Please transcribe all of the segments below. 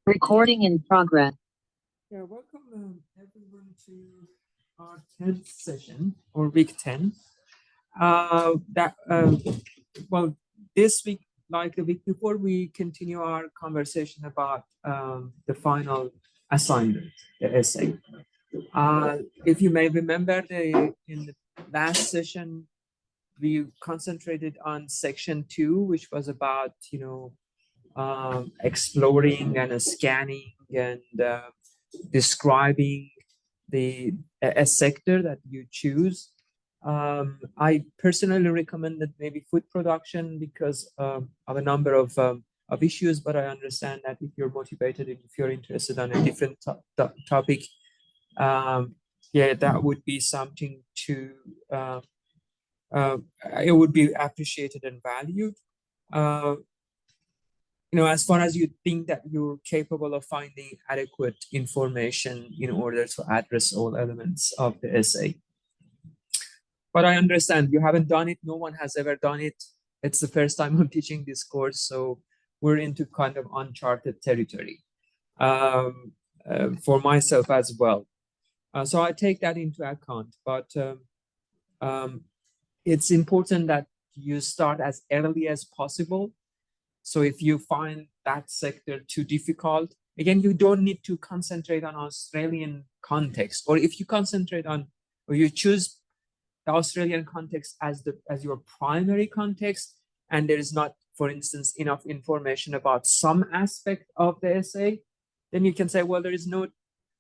Recording in progress. Yeah, welcome everyone to our 10th session or week 10. That well, this week, like the week before, we continue our conversation about the final assignment, the essay. If you may remember, in the last session, we concentrated on section 2, which was about exploring and scanning and describing a sector that you choose. I personally recommend that maybe food production because of a number of issues, but I understand that if you're motivated and if you're interested on a different topic, um, yeah, that would be something to uh, it would be appreciated and valued. Uh, as far as you think that you're capable of finding adequate information in order to address all elements of the essay. But I understand you haven't done it. No one has ever done it. It's the first time I'm teaching this course, so we're into kind of uncharted territory for myself as well. So I take that into account. But um, it's important that you start as early as possible. So if you find that sector too difficult, again, you don't need to concentrate on Australian context. Or if you concentrate on, or you choose the Australian context as your primary context, and there is not, for instance, enough information about some aspect of the essay, then you can say, well,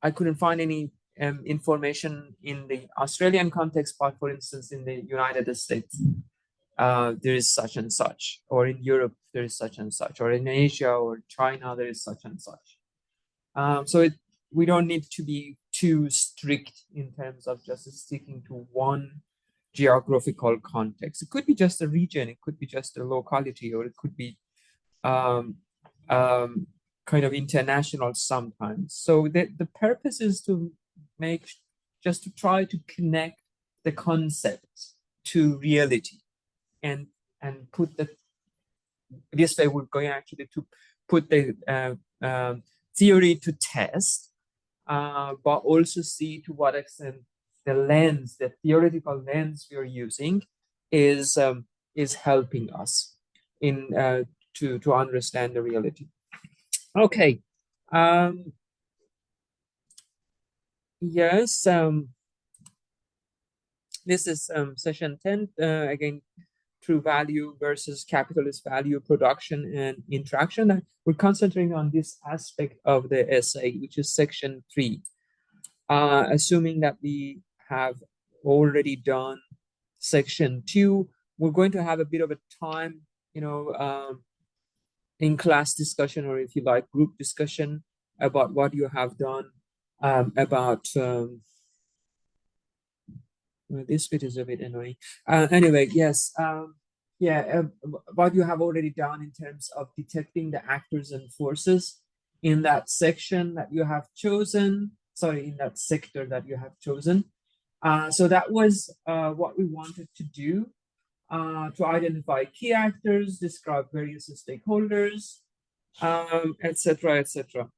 I couldn't find any information in the Australian context, but for instance, in the United States, there is such and such, or in Europe, there is such and such, or in Asia or China, there is such and such. So we don't need to be too strict in terms of just sticking to one geographical context. It could be just a region, it could be just a locality, or it could be um, um, kind of international sometimes. So the purpose is to just to try to connect the concept to reality and put this way we're going actually to put the theory to test, but also see to what extent the theoretical lens we're using is helping us in to understand the reality. Okay. Yes. This is session 10. Again, true value versus capitalist value production and interaction. And we're concentrating on this aspect of the essay, which is section 3. Assuming that we have already done section 2, we're going to have a bit of a time, in class discussion, or if you like, group discussion about what you have done, about this bit is a bit annoying. Anyway, yes. What you have already done in terms of detecting the actors and forces in that section that you have chosen, in that sector that you have chosen. So that was what we wanted to do, to identify key actors, describe various stakeholders, etc., etc.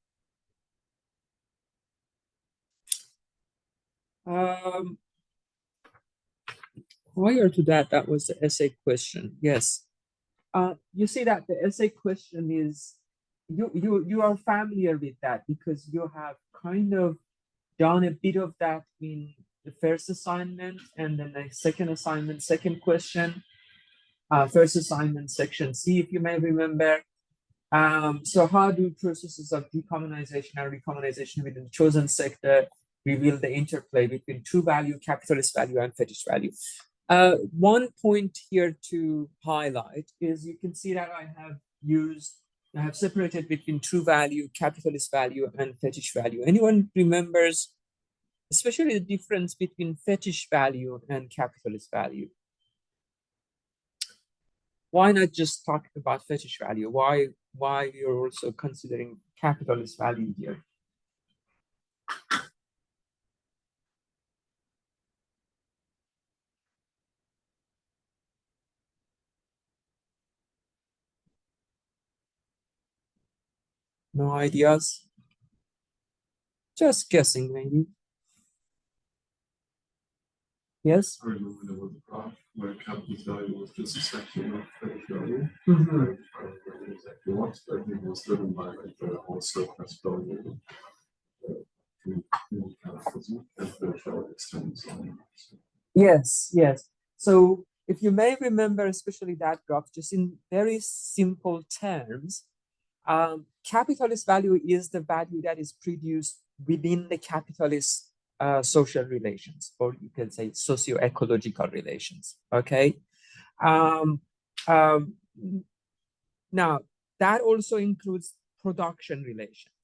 Prior to that, that was the essay question. Yes. You see that the essay question is you are familiar with that because you have kind of done a bit of that in the first assignment, and then the second assignment, second question, first assignment, section C, if you may remember. So how do processes of decommunization and recommunization within the chosen sector reveal the interplay between true value, capitalist value, and fetish value? One point here to highlight is you can see that I have separated between true value, capitalist value, and fetish value. Anyone remembers, especially the difference between fetish value and capitalist value? Why not just talk about fetish value? Why you're also considering capitalist value here? No ideas? Just guessing, maybe. Yes? I remember there was a graph where capital value was just a section of credit value. Mhm. I don't remember exactly what, but it was driven by like the whole surplus value. Yes, yes. So if you may remember, especially that graph, just in very simple terms, capitalist value is the value that is produced within the capitalist social relations, or you can say socio-ecological relations. Okay. Um, um, Now, that also includes production relations.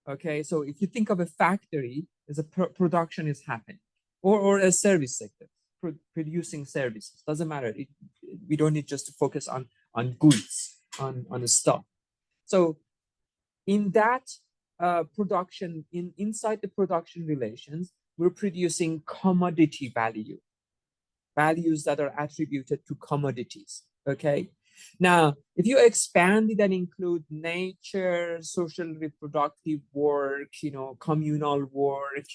Okay, so if you think of a factory, there's a production is happening, or a service sector producing services. Doesn't matter. We don't need just to focus on goods, on the stuff. So in that production, inside the production relations, we're producing commodity value, values that are attributed to commodities. Okay. Now, if you expand it and include nature, social reproductive work, communal work,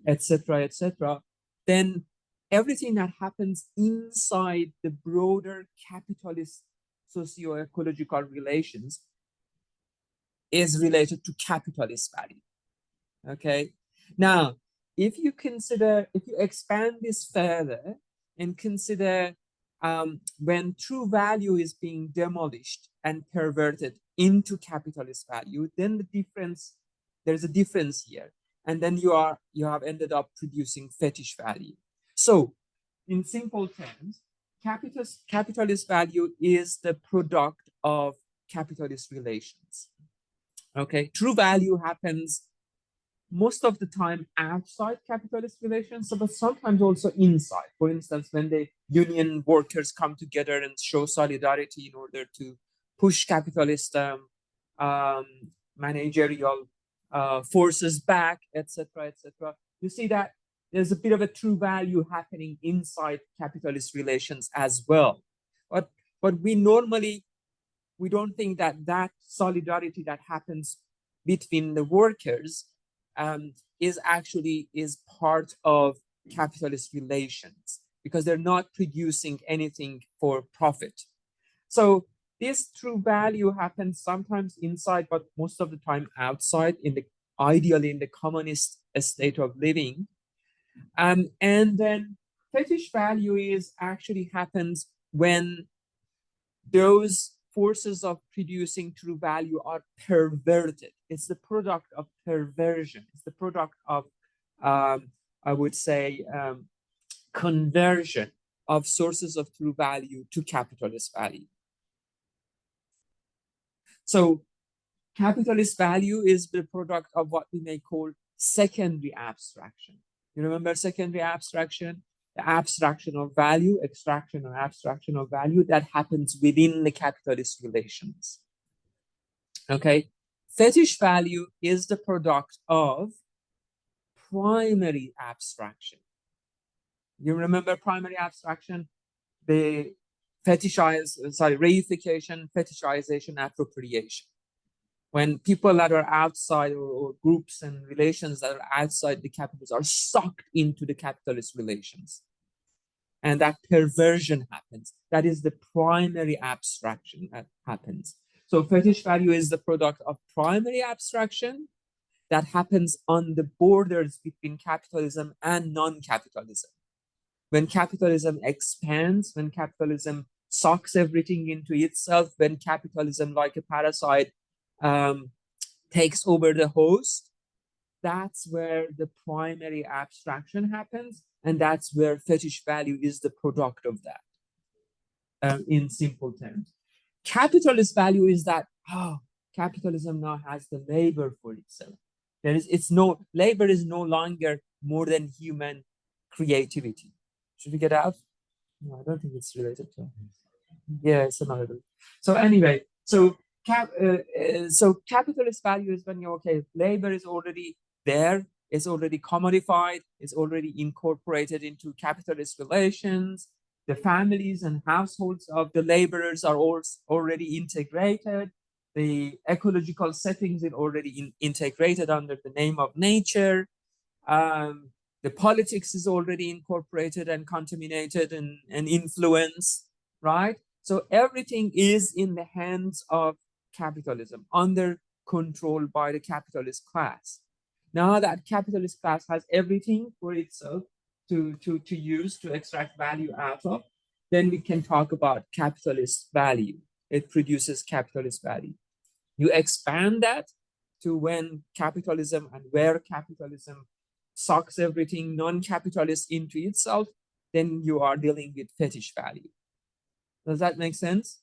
etc., then everything that happens inside the broader capitalist socio-ecological relations is related to capitalist value. Okay. Now, if you expand this further and consider when true value is being demolished and perverted into capitalist value, then there's a difference here. And then you have ended up producing fetish value. So, in simple terms, capitalist value is the product of capitalist relations. Okay, true value happens most of the time outside capitalist relations, but sometimes also inside. For instance, when the union workers come together and show solidarity in order to push capitalist um, managerial forces back, etc., you see that there's a bit of a true value happening inside capitalist relations as well. But we don't think that solidarity that happens between the workers is part of capitalist relations because they're not producing anything for profit. So this true value happens sometimes inside, but most of the time outside, ideally in the communist state of living. And then fetish value is actually happens when those forces of producing true value are perverted. It's the product of perversion. It's the product of, I would say, conversion of sources of true value to capitalist value. So capitalist value is the product of what we may call secondary abstraction. You remember secondary abstraction? The abstraction of value, extraction or abstraction of value that happens within the capitalist relations. Okay, fetish value is the product of primary abstraction. You remember primary abstraction? The reification, fetishization, appropriation. When people that are outside or groups and relations that are outside the capitalists are sucked into the capitalist relations. And that perversion happens. That is the primary abstraction that happens. So fetish value is the product of primary abstraction that happens on the borders between capitalism and non-capitalism. When capitalism expands, when capitalism sucks everything into itself, when capitalism, like a parasite, takes over the host, that's where the primary abstraction happens, and that's where fetish value is the product of that. In simple terms, capitalist value is that capitalism now has the labor for itself. Labor is no longer more than human creativity. Should we get out? No, I don't think it's related to. Yeah, it's another. So anyway, so capitalist value is when you're okay, labor is already there, it's already commodified, it's already incorporated into capitalist relations. The families and households of the laborers are already integrated. the ecological settings is already integrated under the name of nature. The politics is already incorporated and contaminated and influenced, right? So everything is in the hands of capitalism, under control by the capitalist class. Now that capitalist class has everything for itself to use, to extract value out of, then we can talk about capitalist value. It produces capitalist value. You expand that to when capitalism and where capitalism sucks everything non-capitalist into itself, then you are dealing with fetish value. Does that make sense?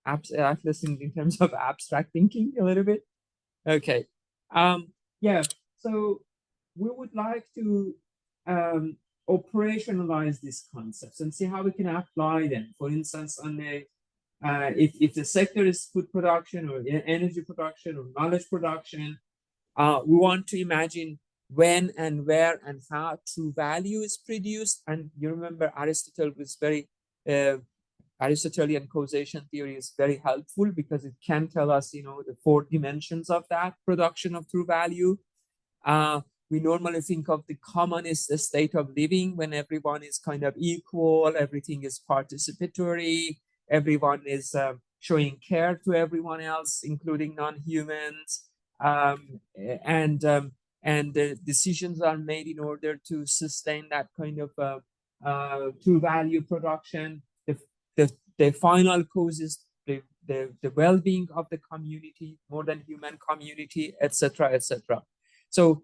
At least in terms of abstract thinking a little bit. Okay. Yeah. So we would like to operationalize these concepts and see how we can apply them. For instance, on the if the sector is food production or energy production or knowledge production, we want to imagine when and where and how true value is produced. And you remember Aristotle was very Aristotelian causation theory is very helpful because it can tell us, the 4 dimensions of that production of true value. We normally think of the communist state of living when everyone is kind of equal, everything is participatory, everyone is showing care to everyone else, including non-humans, and the decisions are made in order to sustain that kind of true value production. The final cause is the well-being of the community, more than human community, etc., etc. So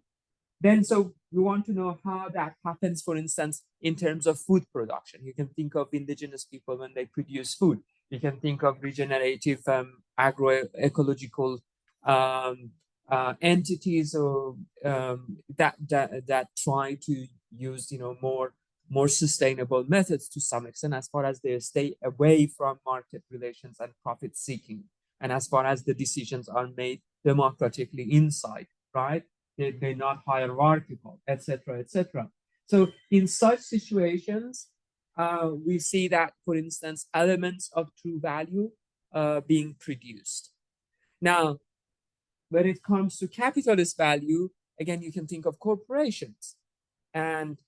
we want to know how that happens, for instance, in terms of food production. You can think of indigenous people when they produce food. You can think of regenerative agroecological entities or that try to use more sustainable methods to some extent, as far as they stay away from market relations and profit seeking, and as far as the decisions are made democratically inside, right? They're not hierarchical, etc., etc. So in such situations, we see that, for instance, elements of true value being produced. Now, when it comes to capitalist value, again, you can think of corporations. And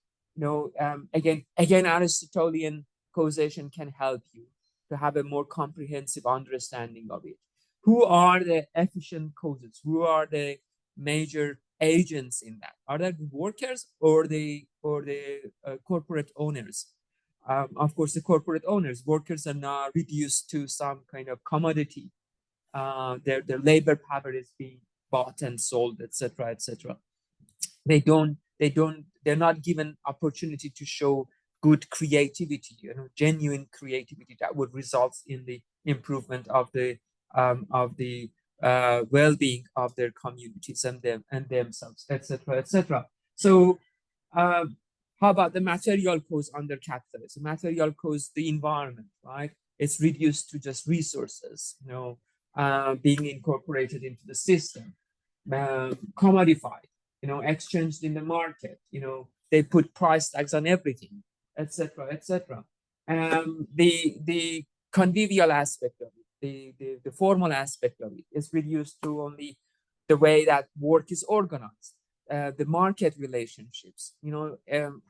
again, Aristotelian causation can help you to have a more comprehensive understanding of it. Who are the efficient causes? Who are the major agents in that? Are that workers or the corporate owners? Of course, the corporate owners. Workers are now reduced to some kind of commodity. Their labor power is being bought and sold, etc., etc. They're not given opportunity to show good creativity, genuine creativity that would result in the improvement of the well-being of their communities and themselves, etc., etc. So how about the material cause under capitalism? Material cause, the environment, right? It's reduced to just resources, being incorporated into the system, commodified, exchanged in the market. They put price tags on everything, etc., etc. The convivial aspect of it, the formal aspect of it, is reduced to only the way that work is organized. The market relationships,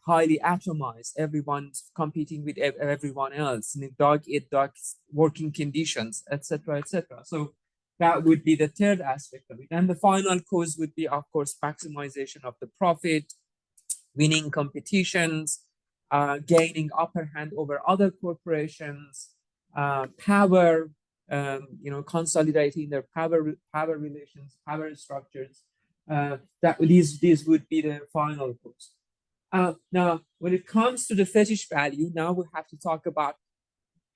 highly atomized. Everyone's competing with everyone else in dog-eat-dog working conditions, etc., etc. So that would be the third aspect of it. And the final cause would be, of course, maximization of the profit, winning competitions, gaining upper hand over other corporations, power, consolidating their power relations, power structures. That these would be the final cause. Now, when it comes to the fetish value, now we have to talk about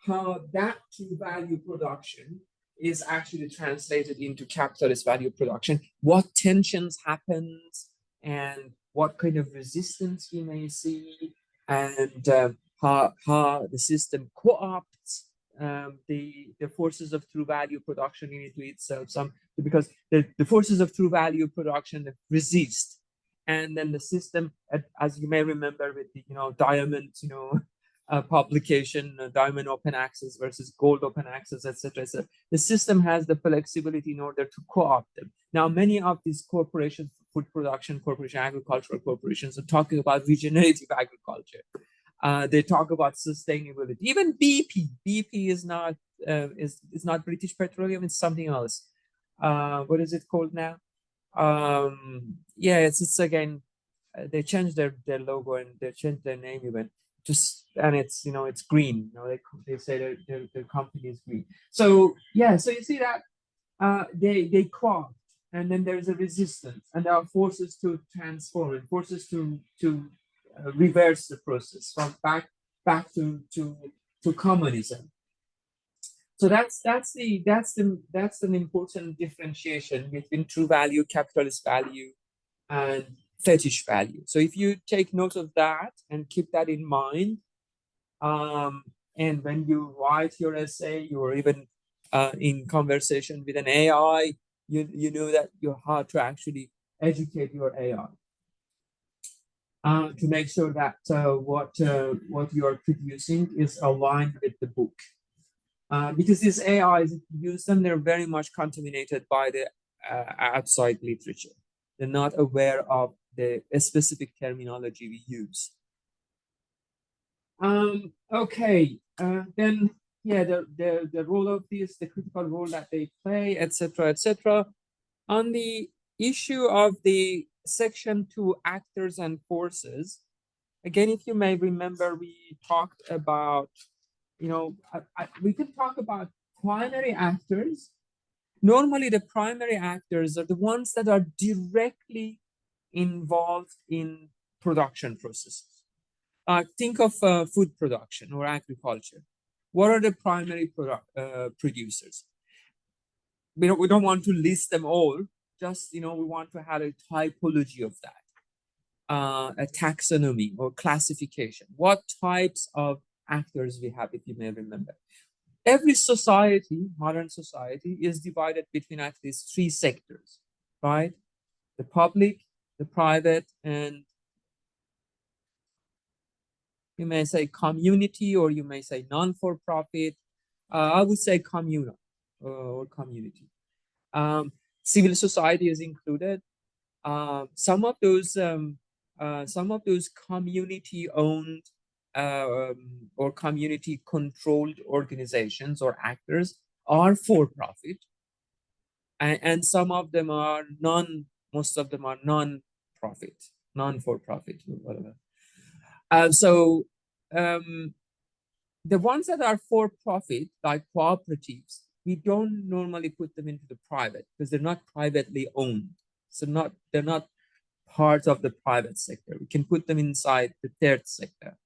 how that true value production is actually translated into capitalist value production. What tensions happens, and what kind of resistance we may see, and how the system co-opts the forces of true value production into itself. Because the forces of true value production resist, and then the system, as you may remember with the diamond publication, diamond open access versus gold open access, etc. So the system has the flexibility in order to co-opt them. Now, many of these corporations, food production corporation, agricultural corporations, are talking about regenerative agriculture. They talk about sustainability. Even BP is not is not British Petroleum. It's something else. What is it called now? Yeah, it's again. They changed their logo and they changed their name even. Just and it's it's green. They say their company is green. So yeah, so you see that they craft, and then there's a resistance, and there are forces to transform and forces to reverse the process from back to communism. So that's an important differentiation between true value, capitalist value, and fetish value. So if you take note of that and keep that in mind, and when you write your essay, or even in conversation with an AI, you know that you how to actually educate your AI to make sure that what you are producing is aligned with the book. Because these AIs, if you use them, they're very much contaminated by the outside literature. They're not aware of the specific terminology we use. Okay, then yeah, the role of this, the critical role that they play, etc., etc. On the issue of the section 2 actors and forces, again, if you may remember, we talked about, we can talk about primary actors. Normally, the primary actors are the ones that are directly involved in production processes. Think of food production or agriculture. What are the primary producers? We don't want to list them all. Just we want to have a typology of that, a taxonomy or classification. What types of actors we have, if you may remember. Every society, modern society, is divided between at least 3 sectors, right? The public, the private, and you may say community, or you may say non-for-profit. I would say communal or community. Civil society is included. Some of those community-owned or community-controlled organizations or actors are for-profit, and some of them are most of them are non-profit, non-for-profit, whatever. So the ones that are for-profit, like cooperatives, we don't normally put them into the private because they're not privately owned. So they're not part of the private sector. We can put them inside the third sector.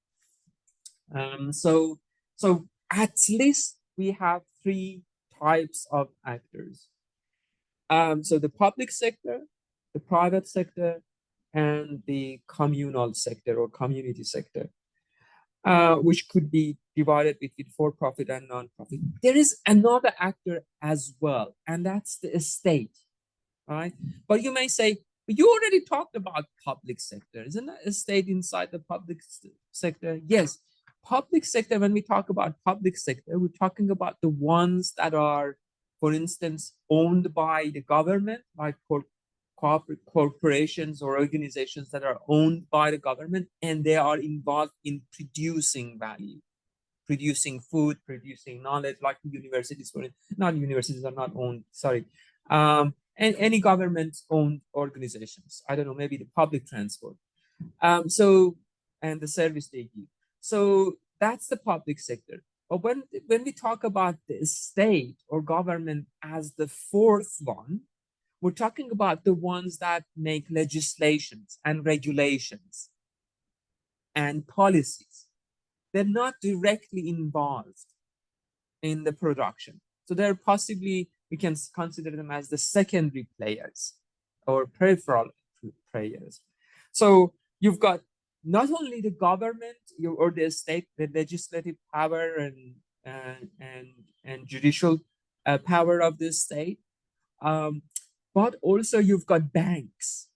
So at least we have 3 types of actors. So the public sector, the private sector, and the communal sector or community sector, which could be divided between for-profit and non-profit. There is another actor as well, and that's the state, right? But you may say, but you already talked about public sector. Isn't that a state inside the public sector? Yes, public sector, when we talk about public sector, we're talking about the ones that are, for instance, owned by the government, like corporations or organizations that are owned by the government, and they are involved in producing value, producing food, producing knowledge, like universities. Not universities are not owned, sorry. And any government-owned organizations. I don't know, maybe the public transport. And the service they give. So that's the public sector. But when we talk about the state or government as the 4th one, we're talking about the ones that make legislations and regulations and policies. They're not directly involved in the production. So they're possibly, we can consider them as the secondary players or peripheral players. So you've got not only the government or the state, the legislative power and judicial power of the state, but also you've got banks.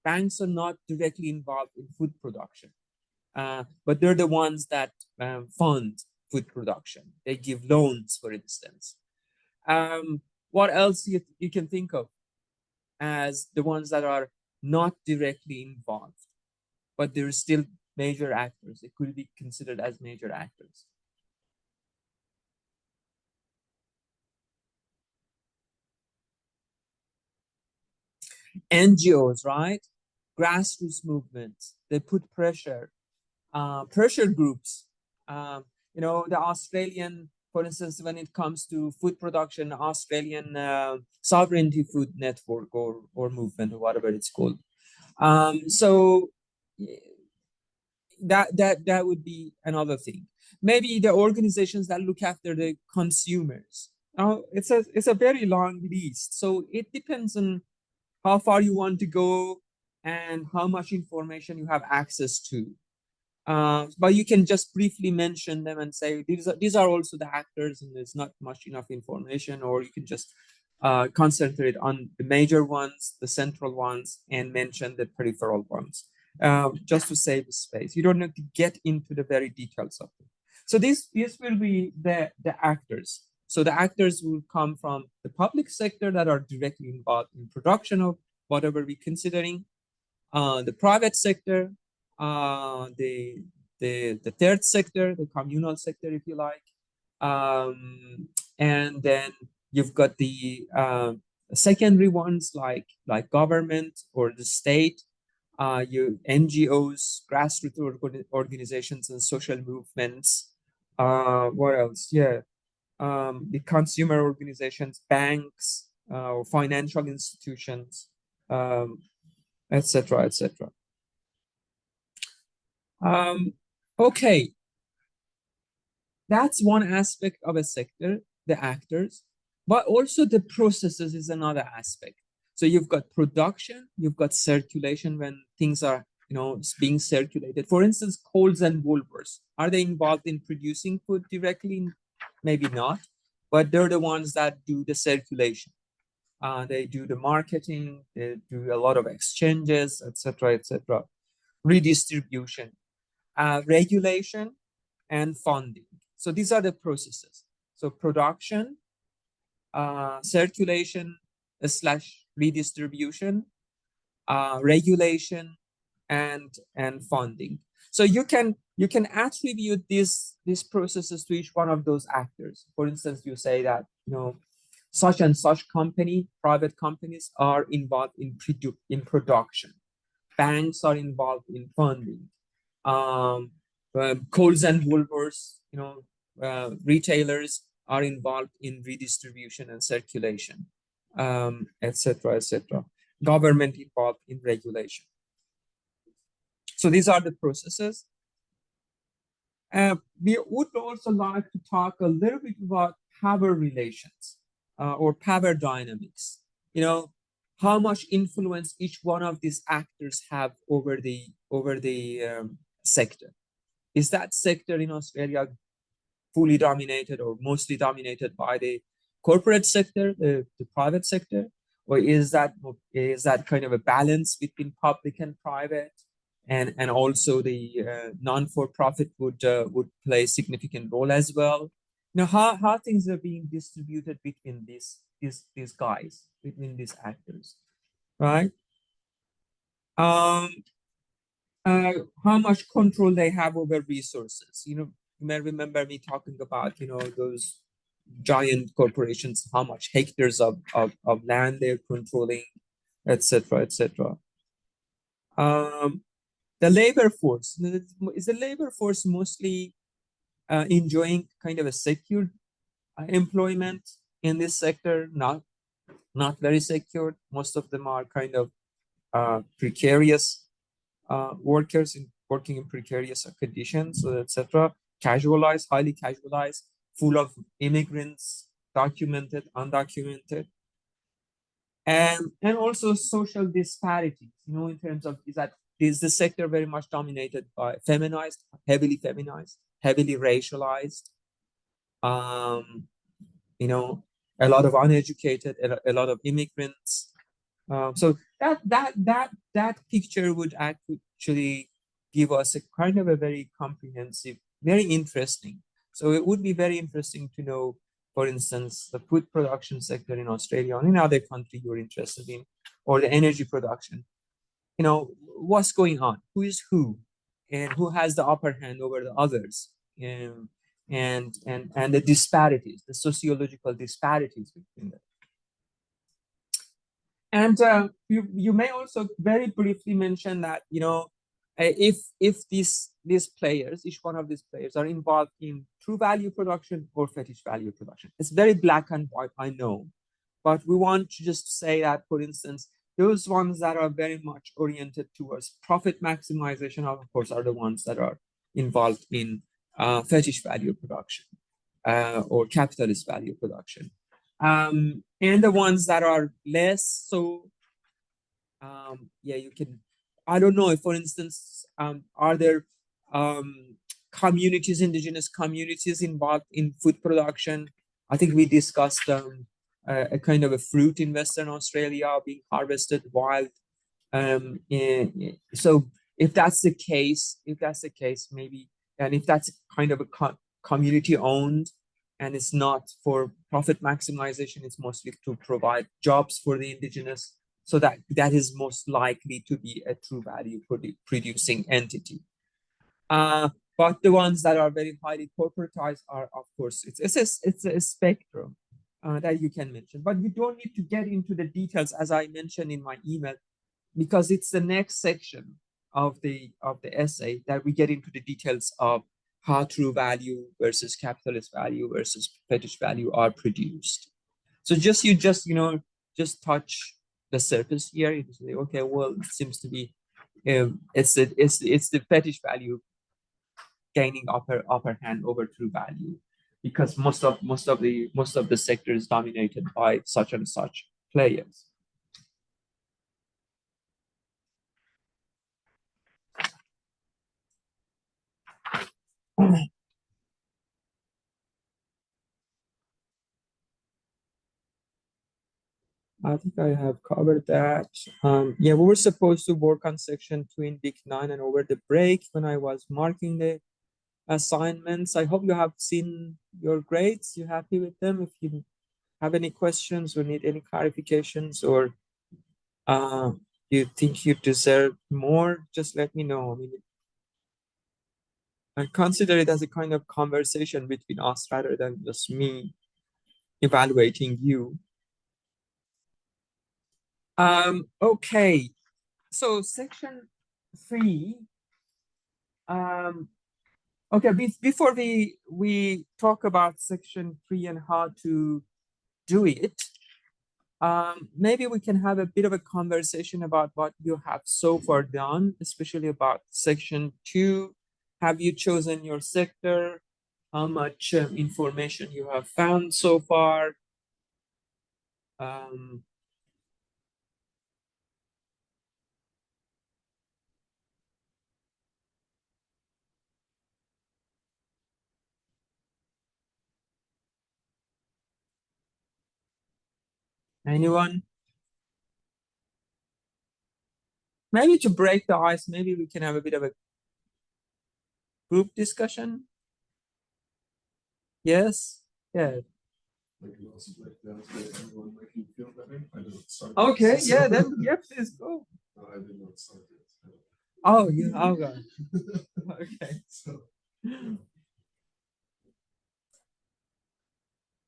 Banks are not directly involved in food production. but they're the ones that fund food production. They give loans, for instance. What else you can think of as the ones that are not directly involved, but they're still major actors? They could be considered as major actors. NGOs, right? Grassroots movements. They put pressure, pressure groups. The Australian, for instance, when it comes to food production, Australian Sovereignty Food Network or movement or whatever it's called. So that would be another thing. Maybe the organizations that look after the consumers. It's a very long list. So it depends on how far you want to go and how much information you have access to. But you can just briefly mention them and say these are also the actors, and there's not much enough information, or you can just concentrate on the major ones, the central ones, and mention the peripheral ones, just to save space. You don't need to get into the very details of it. So this will be the actors. So the actors will come from the public sector that are directly involved in production of whatever we're considering, the private sector, the third sector, the communal sector, if you like, and then you've got the secondary ones like government or the state, your NGOs, grassroots organizations, and social movements. What else? Yeah, the consumer organizations, banks, or financial institutions, etc., etc. Okay, that's one aspect of a sector, the actors, but also the processes is another aspect. So you've got production, you've got circulation when things are, being circulated. For instance, Coles and Woolworths, are they involved in producing food directly? Maybe not, but they're the ones that do the circulation. They do the marketing, they do a lot of exchanges, etc., etc. Redistribution, regulation, and funding. So these are the processes. So production, circulation slash redistribution, regulation, and funding. So you can attribute these processes to each one of those actors. For instance, you say that such and such company, private companies are involved in production. Banks are involved in funding. Coles and Woolworths, retailers are involved in redistribution and circulation, etc., etc. Government involved in regulation. So these are the processes. We would also like to talk a little bit about power relations or power dynamics. How much influence each one of these actors have over the sector. Is that sector in Australia fully dominated or mostly dominated by the corporate sector, the private sector, or is that kind of a balance between public and private, and also the non-for-profit would play a significant role as well? How things are being distributed between these guys, between these actors, right? Um, how much control they have over resources. You may remember me talking about, those giant corporations, how much hectares of land they're controlling, etc., etc. The labor force, is the labor force mostly enjoying kind of a secure employment in this sector? Not very secure. Most of them are kind of precarious workers working in precarious conditions, etc. Casualized, highly casualized, full of immigrants, documented, undocumented, and also social disparities. In terms of is the sector very much dominated by heavily feminized, heavily racialized, you know, a lot of uneducated, a lot of immigrants. So that picture would actually give us a kind of a very comprehensive, very interesting. So it would be very interesting to know, for instance, the food production sector in Australia or in other country you're interested in, or the energy production. You know, what's going on, who is who, and who has the upper hand over the others, and the disparities, the sociological disparities between them. And you may also very briefly mention that, you know, if these players, each one of these players, are involved in true value production or fetish value production. It's very black and white, I know, but we want to just say that, for instance, those ones that are very much oriented towards profit maximization, of course, are the ones that are involved in fetish value production or capitalist value production. And the ones that are less so, yeah, you can, I don't know if, for instance, are there communities, indigenous communities involved in food production? I think we discussed a kind of a fruit in Western Australia being harvested wild. So if that's the case, maybe, and if that's kind of a community owned, and it's not for profit maximization, it's mostly to provide jobs for the indigenous. So that is most likely to be a true value producing entity. But the ones that are very highly corporatized are, of course, it's a spectrum that you can mention. But we don't need to get into the details, as I mentioned in my email, because it's the next section of the essay that we get into the details of how true value versus capitalist value versus fetish value are produced. So just touch the surface here. You say, okay, well, it seems to be it's the fetish value gaining upper hand over true value, because most of the sector is dominated by such and such players. I think I have covered that. Yeah, we were supposed to work on section 2 in Week 9, and over the break when I was marking the assignments, I hope you have seen your grades. You happy with them? If you have any questions or need any clarifications, or you think you deserve more, just let me know. I mean, I consider it as a kind of conversation between us rather than just me evaluating you. Okay, so section 3. Okay, before we talk about section 3 and how to do it, maybe we can have a bit of a conversation about what you have so far done, especially about section 2. Have you chosen your sector? How much information you have found so far? Anyone? Maybe to break the ice, maybe we can have a bit of a group discussion. Yes? Yeah. Okay, yeah, then yeah, please go. I did not start yet. Oh, you have got it. Okay. So, I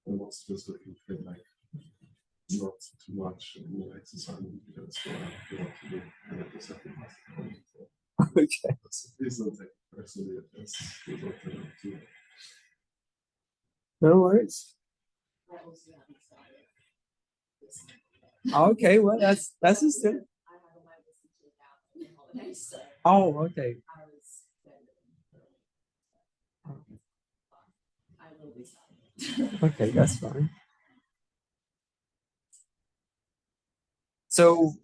was just looking for like not too much exercise because what I want to do, and I just have to ask for. Okay. Please don't take it personally. That's what I want to do. No worries. Okay, well, that's still. Oh, okay. Okay, that's fine. So,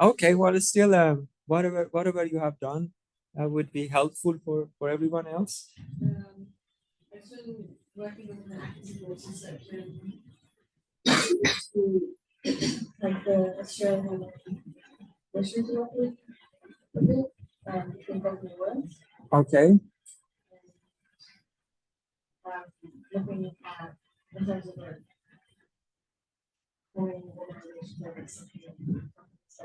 okay, well, it's still whatever you have done would be helpful for everyone else. Actually, working on the active abortion section to like the Australian issues work with. bit, between both the words. Okay. Looking at in terms of the organization so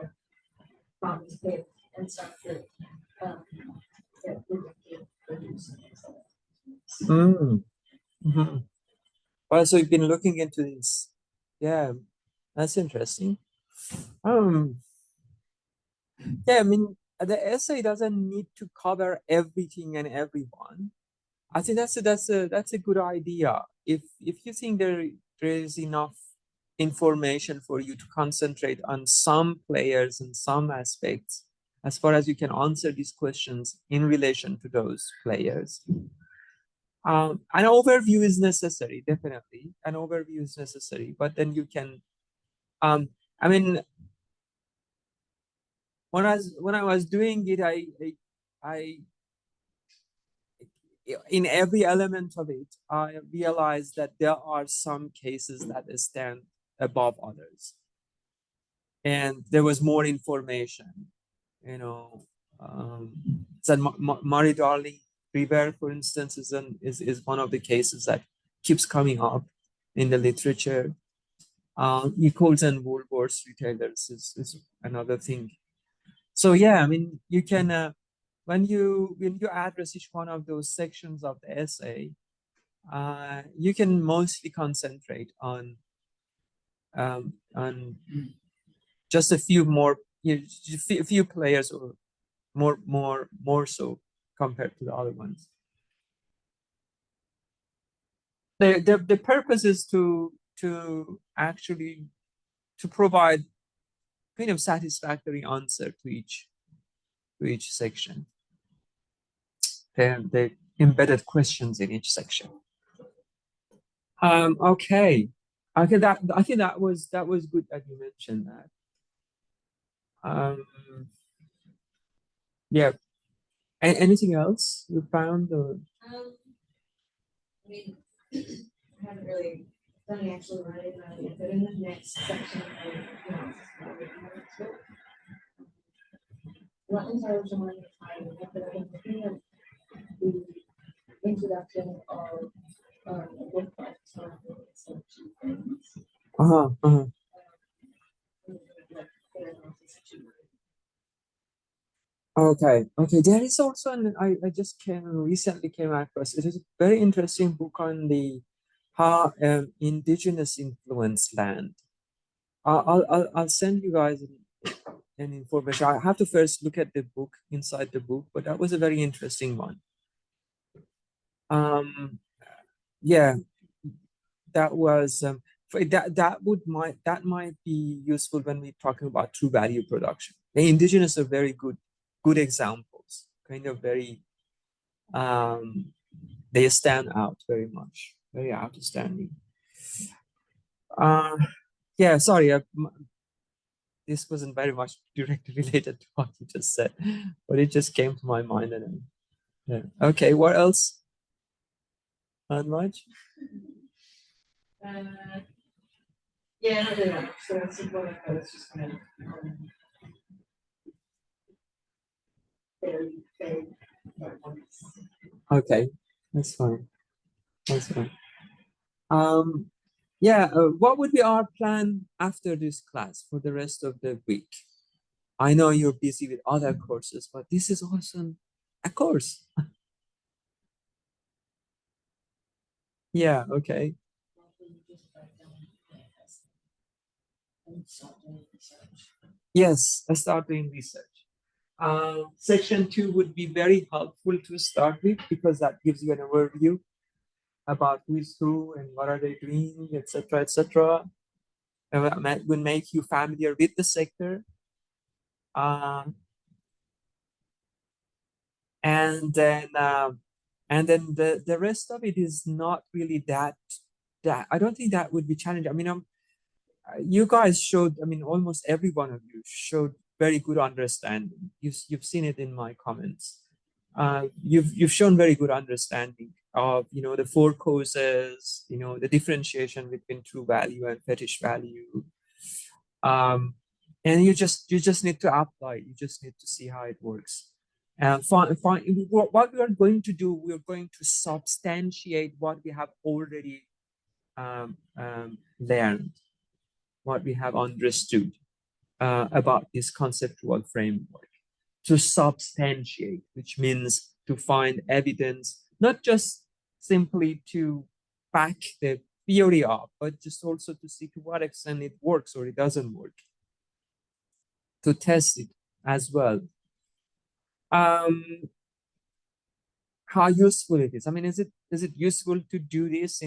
problems with and stuff that that we would produce. Mm. Mhm. Well, so you've been looking into this. Yeah, that's interesting. Um, yeah, I mean, the essay doesn't need to cover everything and everyone. I think that's a good idea. If you think there is enough information for you to concentrate on some players and some aspects, as far as you can answer these questions in relation to those players. An overview is necessary, definitely. An overview is necessary, but then you can. I mean, when I was doing it, I in every element of it, I realized that there are some cases that stand above others, and there was more information. You know, so Murray Darling River, for instance, is one of the cases that keeps coming up in the literature. Equals and Woolworths retailers is another thing. So yeah, I mean, you can when you address each one of those sections of the essay, you can mostly concentrate on just a few more, a few players, or more so compared to the other ones. The purpose is to actually to provide kind of satisfactory answer to each section. The embedded questions in each section. Okay. I think that was good that you mentioned that. Yeah. Anything else you found? Or? I mean, I haven't really done the actual writing on it yet, but in the next section of what encouraged one time that I've been looking at the introduction of a book by Okay. There is also I just recently came across. It is a very interesting book on the how indigenous influence land. I'll send you guys an information. I have to first look at the book inside the book, but that was a very interesting one. Yeah, that was that might be useful when we're talking about true value production. The indigenous are very good examples, kind of very they stand out very much, very outstanding. Yeah, sorry, this wasn't very much directly related to what you just said, but it just came to my mind. And yeah. Okay, what else? Not much. Yeah, not really much. So that's what I was just kind of very vague. Okay, that's fine. That's fine. Yeah, what would be our plan after this class for the rest of the week? I know you're busy with other courses, but this is also a course. Yeah, okay. Yes, I start doing research. Section 2 would be very helpful to start with because that gives you an overview about who is who and what are they doing, etc., etc. And will make you familiar with the sector. And then the rest of it is not really that I don't think that would be challenging. I mean, you guys showed, I mean, almost every one of you showed very good understanding. You've seen it in my comments. You've shown very good understanding of the four causes, the differentiation between true value and fetish value. And you just need to apply. You just need to see how it works. And what we are going to do, we are going to substantiate what we have already learned, what we have understood about this conceptual framework, to substantiate, which means to find evidence, not just simply to back the theory up, but just also to see to what extent it works or it doesn't work, to test it as well. How useful it is. I mean, is it useful to do this,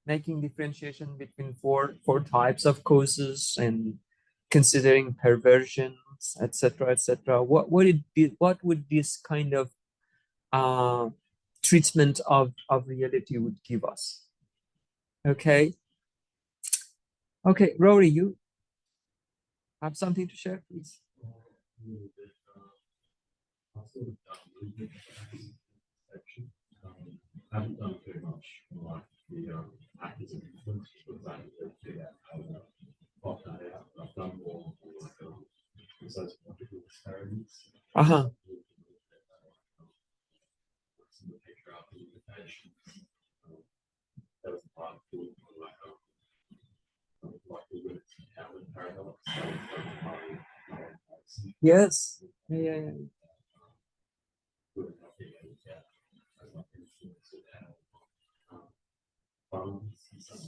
making differentiation between four types of causes and considering perversions, etc., etc. What would it be? What would this kind of treatment of reality would give us? Okay. Okay, Rory, you have something to share, please? I haven't done too much on like the actors and influence, but that I've done more on like sociological experiments. Uh-huh. Some of the patriarchal limitations. There was a part of the like the limits and Calvin paradox. Yes. Yeah.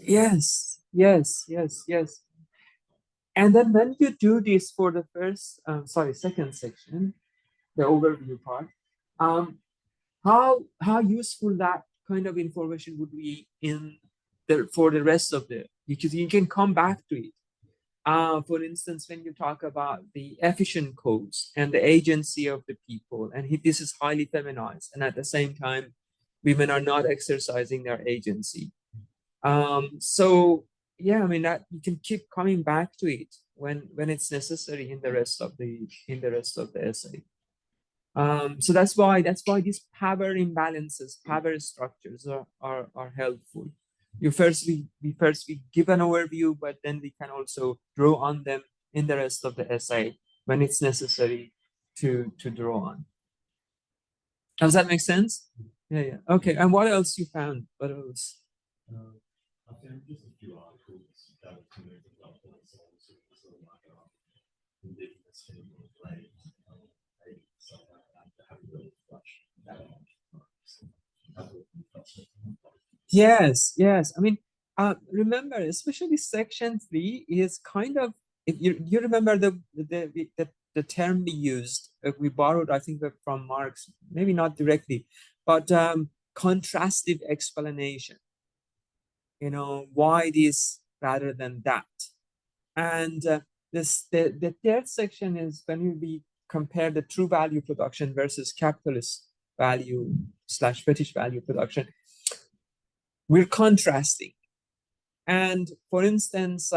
Yes. And then when you do this for the second section, the overview part, how useful that kind of information would be for the rest of because you can come back to it. For instance, when you talk about the efficient codes and the agency of the people, and this is highly feminized, and at the same time, women are not exercising their agency. So yeah, I mean that you can keep coming back to it when it's necessary in the rest of the essay. So that's why these power imbalances, power structures are helpful. We give an overview, but then we can also draw on them in the rest of the essay when it's necessary to draw on. Does that make sense? Yeah. Okay. And what else you found? What else? I found just a few articles that to me about sort of like indigenous people playing something like that that haven't really flushed that Yes. I mean, remember, especially section 3 is kind of, if you remember the term we used, we borrowed, I think, from Marx, maybe not directly, but contrastive explanation. Why this rather than that. And the third section is when we compare the true value production versus capitalist value / fetish value production. We're contrasting. And for instance,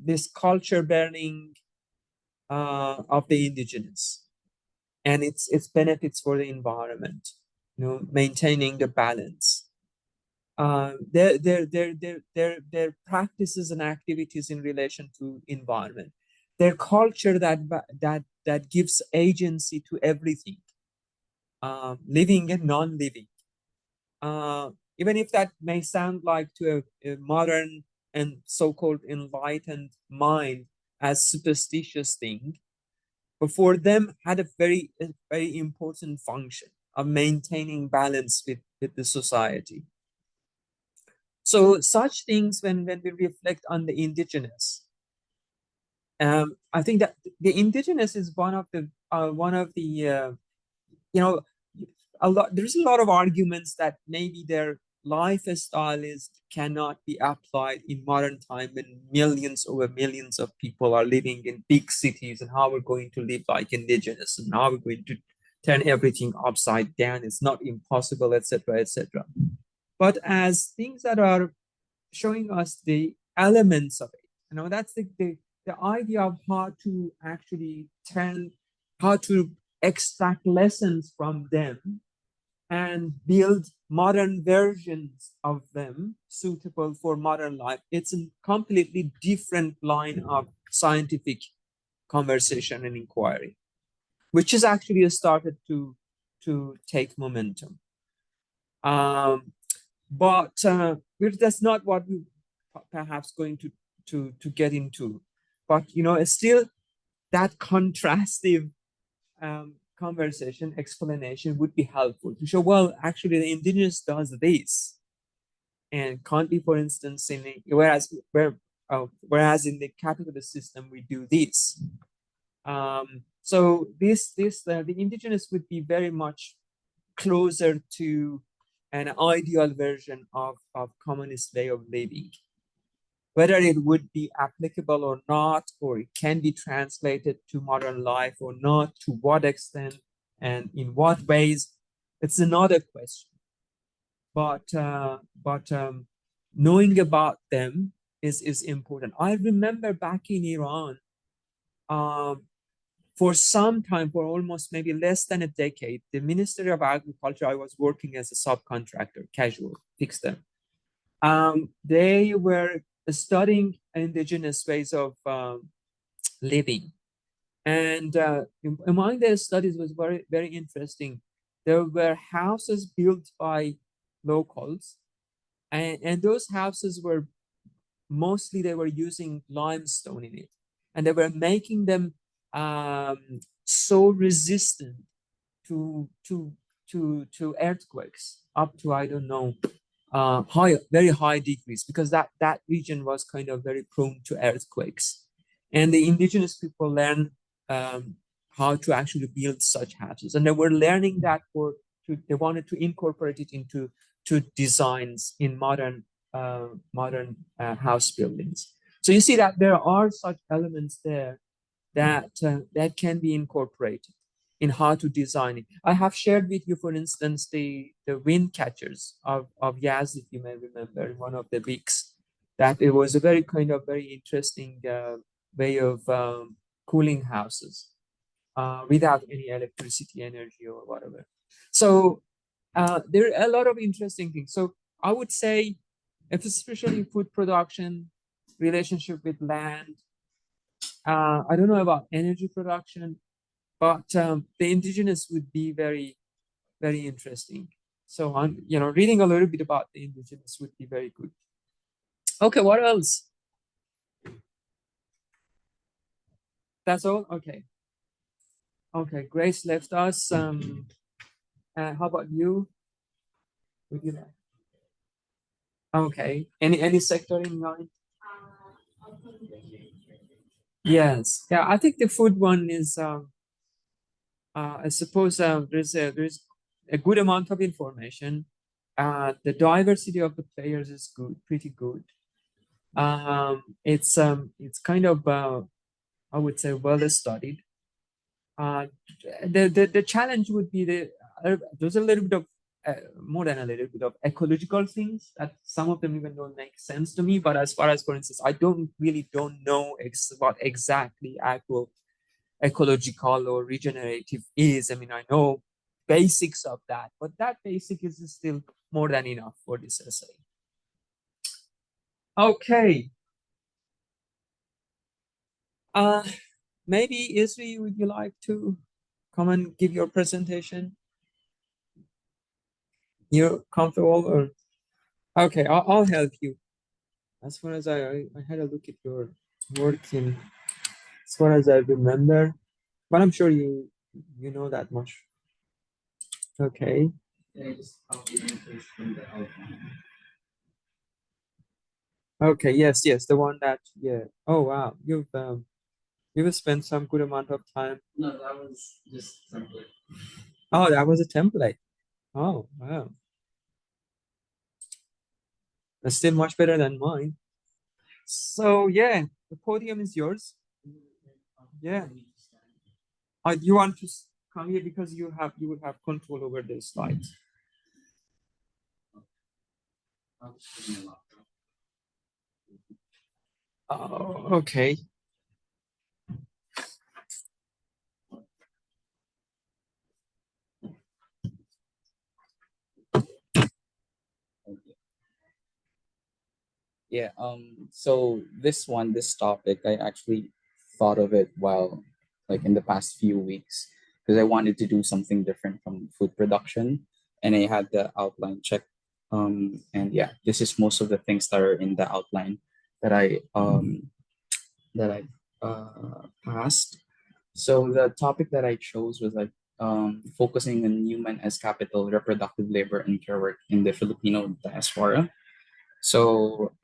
this culture burning of the indigenous and its benefits for the environment, maintaining the balance. Their practices and activities in relation to environment, their culture that gives agency to everything, living and non-living. Even if that may sound like to a modern and so-called enlightened mind as superstitious thing, but for them had a very important function of maintaining balance with the society. So such things, when we reflect on the indigenous, I think that the indigenous is one of the there's a lot of arguments that maybe their lifestyle cannot be applied in modern time when over millions of people are living in big cities, and how we're going to live like indigenous and how we're going to turn everything upside down. It's not impossible, etc. But as things that are showing us the elements of it, that's the idea of how to actually how to extract lessons from them and build modern versions of them suitable for modern life. It's a completely different line of scientific conversation and inquiry, which is actually started to take momentum. That's not what we perhaps going to get into. But still that contrastive conversation explanation would be helpful to show, well, actually the indigenous does this, and can't be, for instance, whereas in the capitalist system we do this. So the indigenous would be very much closer to an ideal version of communist way of living. Whether it would be applicable or not, or it can be translated to modern life or not, to what extent and in what ways, it's another question. But knowing about them is important. I remember back in Iran, for some time, for almost maybe less than a decade, the Ministry of Agriculture, I was working as a subcontractor, casual, fixed term. They were studying indigenous ways of living. And among their studies was very, very interesting. There were houses built by locals, and those houses were mostly, they were using limestone in it, and they were making them so resistant to earthquakes, up to, I don't know, very high degrees, because that region was kind of very prone to earthquakes. And the indigenous people learned how to actually build such houses, and they were learning that they wanted to incorporate it into designs in modern house buildings. So you see that there are such elements there that can be incorporated in how to design it. I have shared with you, for instance, the wind catchers of Yazd, if you may remember, in one of the weeks, that it was a very kind of very interesting way of cooling houses without any electricity energy or whatever. So there are a lot of interesting things. So I would say, especially food production, relationship with land, I don't know about energy production, but the indigenous would be very, very interesting. So I'm, reading a little bit about the indigenous would be very good. Okay, what else? That's all? Okay. Okay, Grace left us. How about you? Would you like? Okay. Any sector in mind? Yes. Yeah, I think the food one is I suppose there's a good amount of information. The diversity of the players is good, pretty good. It's kind of I would say well studied. The challenge would be there's a little bit of more than a little bit of ecological things that some of them even don't make sense to me. But as far as, for instance, I don't know what exactly actual ecological or regenerative is. I mean, I know basics of that, but that basic is still more than enough for this essay. Okay. Maybe Isri, would you like to come and give your presentation? You're comfortable, or okay, I'll help you. As far as I had a look at your work in, as far as I remember, but I'm sure you know that much. Okay. Okay, yes, the one that, yeah. Oh wow, you've spent some good amount of time. No, that was just template. Oh, that was a template. Oh wow, that's still much better than mine. So yeah, the podium is yours. Yeah. You want to come here because you will have control over the slides. Oh, okay. Yeah, so this topic, I actually thought of it while like in the past few weeks because I wanted to do something different from food production and I had the outline check. And yeah, this is most of the things that are in the outline that I passed. So the topic that I chose was like focusing on human as capital, reproductive labor, and care work in the Filipino diaspora. So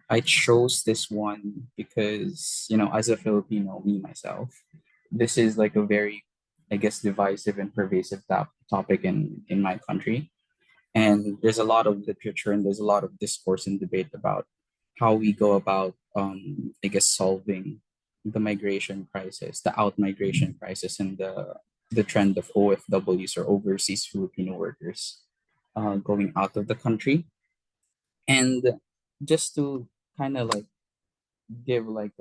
I chose this one because, as a Filipino, me myself, this is like a very, I guess, divisive and pervasive topic in my country. And there's a lot of literature and there's a lot of discourse and debate about how we go about, I guess, solving the migration crisis, the out migration crisis, and the trend of OFWs or overseas Filipino workers going out of the country. And just to kind of like give like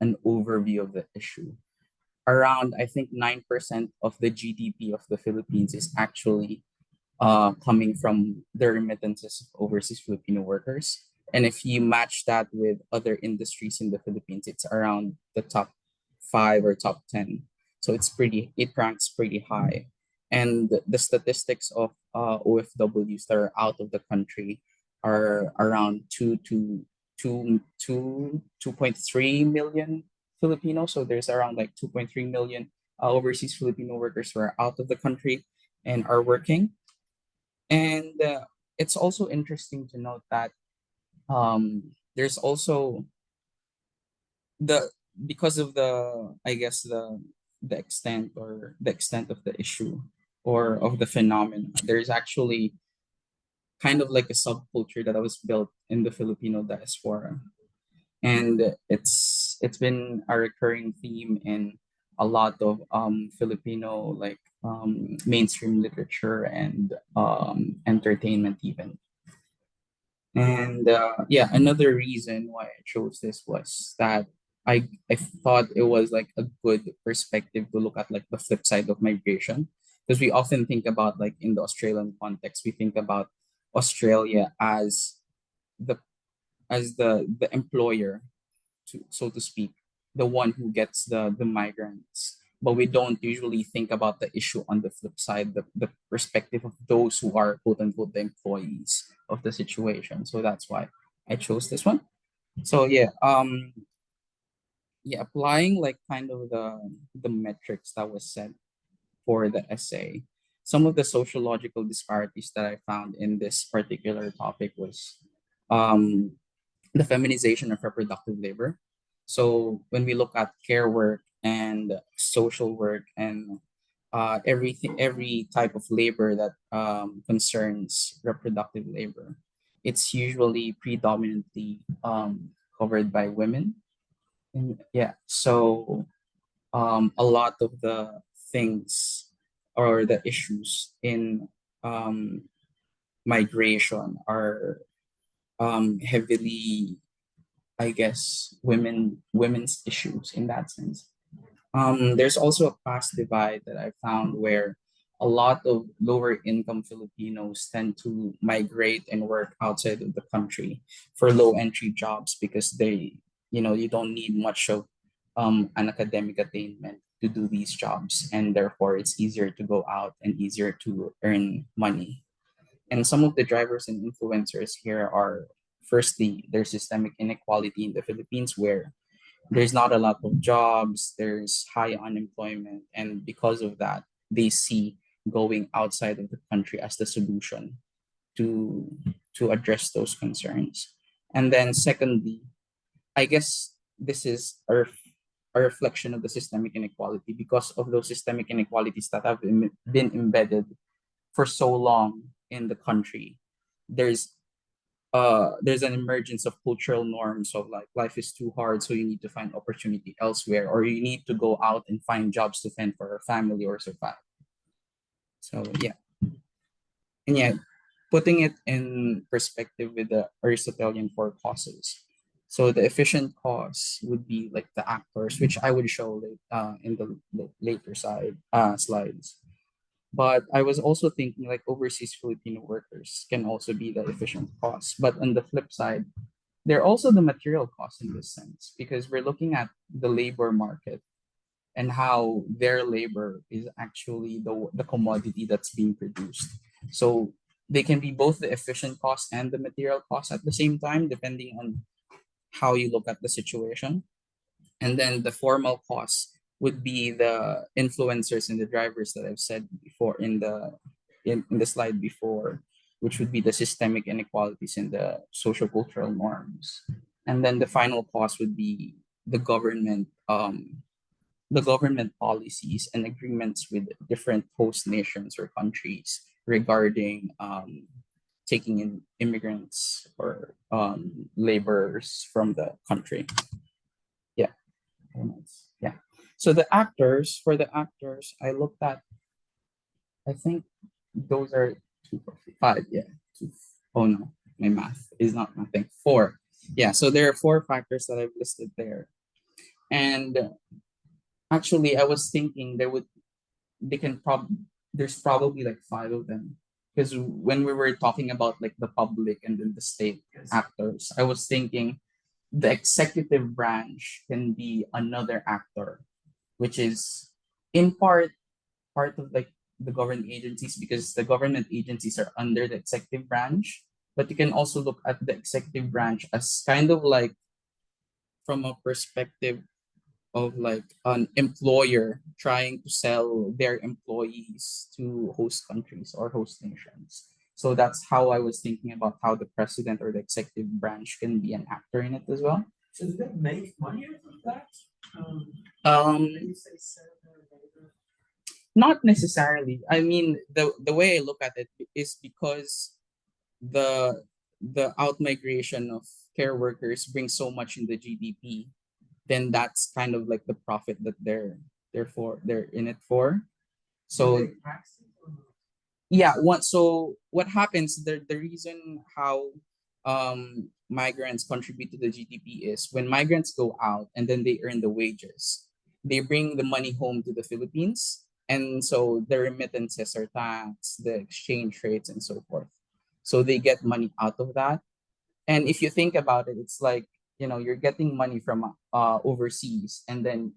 an overview of the issue, around I think 9% of the GDP of the Philippines is actually coming from the remittances of overseas Filipino workers. And if you match that with other industries in the Philippines, it's around the top five or top 10. So it ranks pretty high. And the statistics of OFWs that are out of the country are around 2.3 million Filipinos. So there's around like 2.3 million overseas Filipino workers who are out of the country and are working. And it's also interesting to note that there's also the because of the I guess the extent of the issue or of the phenomenon. There's actually kind of like a subculture that was built in the Filipino diaspora, and it's been a recurring theme in a lot of Filipino like mainstream literature and entertainment even. And yeah, another reason why I chose this was that I thought it was like a good perspective to look at like the flip side of migration because we often think about like in the Australian context we think about Australia the as the employer to so to speak, the one who gets the migrants. But we don't usually think about the issue on the flip side, the perspective of those who are quote unquote the employees of the situation. So that's why I chose this one. So yeah, applying like kind of the metrics that was set for the essay. Some of the sociological disparities that I found in this particular topic was um the feminization of reproductive labor. So when we look at care work and social work and every type of labor that concerns reproductive labor, it's usually predominantly covered by women. And yeah, so a lot of the things or the issues in um, migration are heavily I guess women's issues in that sense. There's also a class divide that I found where a lot of lower income Filipinos tend to migrate and work outside of the country for low entry jobs because you don't need much of an academic attainment to do these jobs, and therefore it's easier to go out and easier to earn money. And some of the drivers and influencers here are firstly, there's systemic inequality in the Philippines where there's not a lot of jobs, there's high unemployment, and because of that, they see going outside of the country as the solution to to address those concerns. And then secondly, I guess this is a reflection of the systemic inequality because of those systemic inequalities that have been embedded for so long in the country. There's there's an emergence of cultural norms of like life is too hard, so you need to find opportunity elsewhere, or you need to go out and find jobs to fend for a family or survive. So yeah, and yeah, putting it in perspective with the Aristotelian four causes. So the efficient cause would be like the actors, which I would show in the later slides. But I was also thinking like overseas Filipino workers can also be the efficient cost. But on the flip side, they're also the material cost in this sense because we're looking at the labor market and how their labor is actually the commodity that's being produced. So they can be both the efficient cost and the material cost at the same time, depending on how you look at the situation. And then the formal costs would be the influencers and the drivers that I've said before in the slide before, which would be the systemic inequalities and the social cultural norms. And then the final cost would be the government the government policies and agreements with different host nations or countries regarding taking in immigrants or laborers from the country. Yeah. Yeah. So for the actors, I looked at, I think those are two, four, five. Yeah. Two, oh no, my math is not mathing. Four. Yeah. So there are four factors that I've listed there. And actually, I was thinking they can there's probably like five of them. Because when we were talking about like the public and then the state actors, I was thinking the executive branch can be another actor, which is in part of like the government agencies because the government agencies are under the executive branch. But you can also look at the executive branch as kind of like from a perspective of like an employer trying to sell their employees to host countries or host nations. So that's how I was thinking about how the president or the executive branch can be an actor in it as well. So do they make money out of that? Um, You say senator, labor. Not necessarily. I mean, the way I look at it is because the the outmigration of care workers brings so much in the GDP, then that's kind of like the profit that they're in it for. So They tax it or not? yeah, what happens the reason how migrants contribute to the GDP is when migrants go out and then they earn the wages, they bring the money home to the Philippines, and so the remittances are taxed, the exchange rates and so forth, so they get money out of that. And if you think about it, it's like, you're getting money from overseas, and then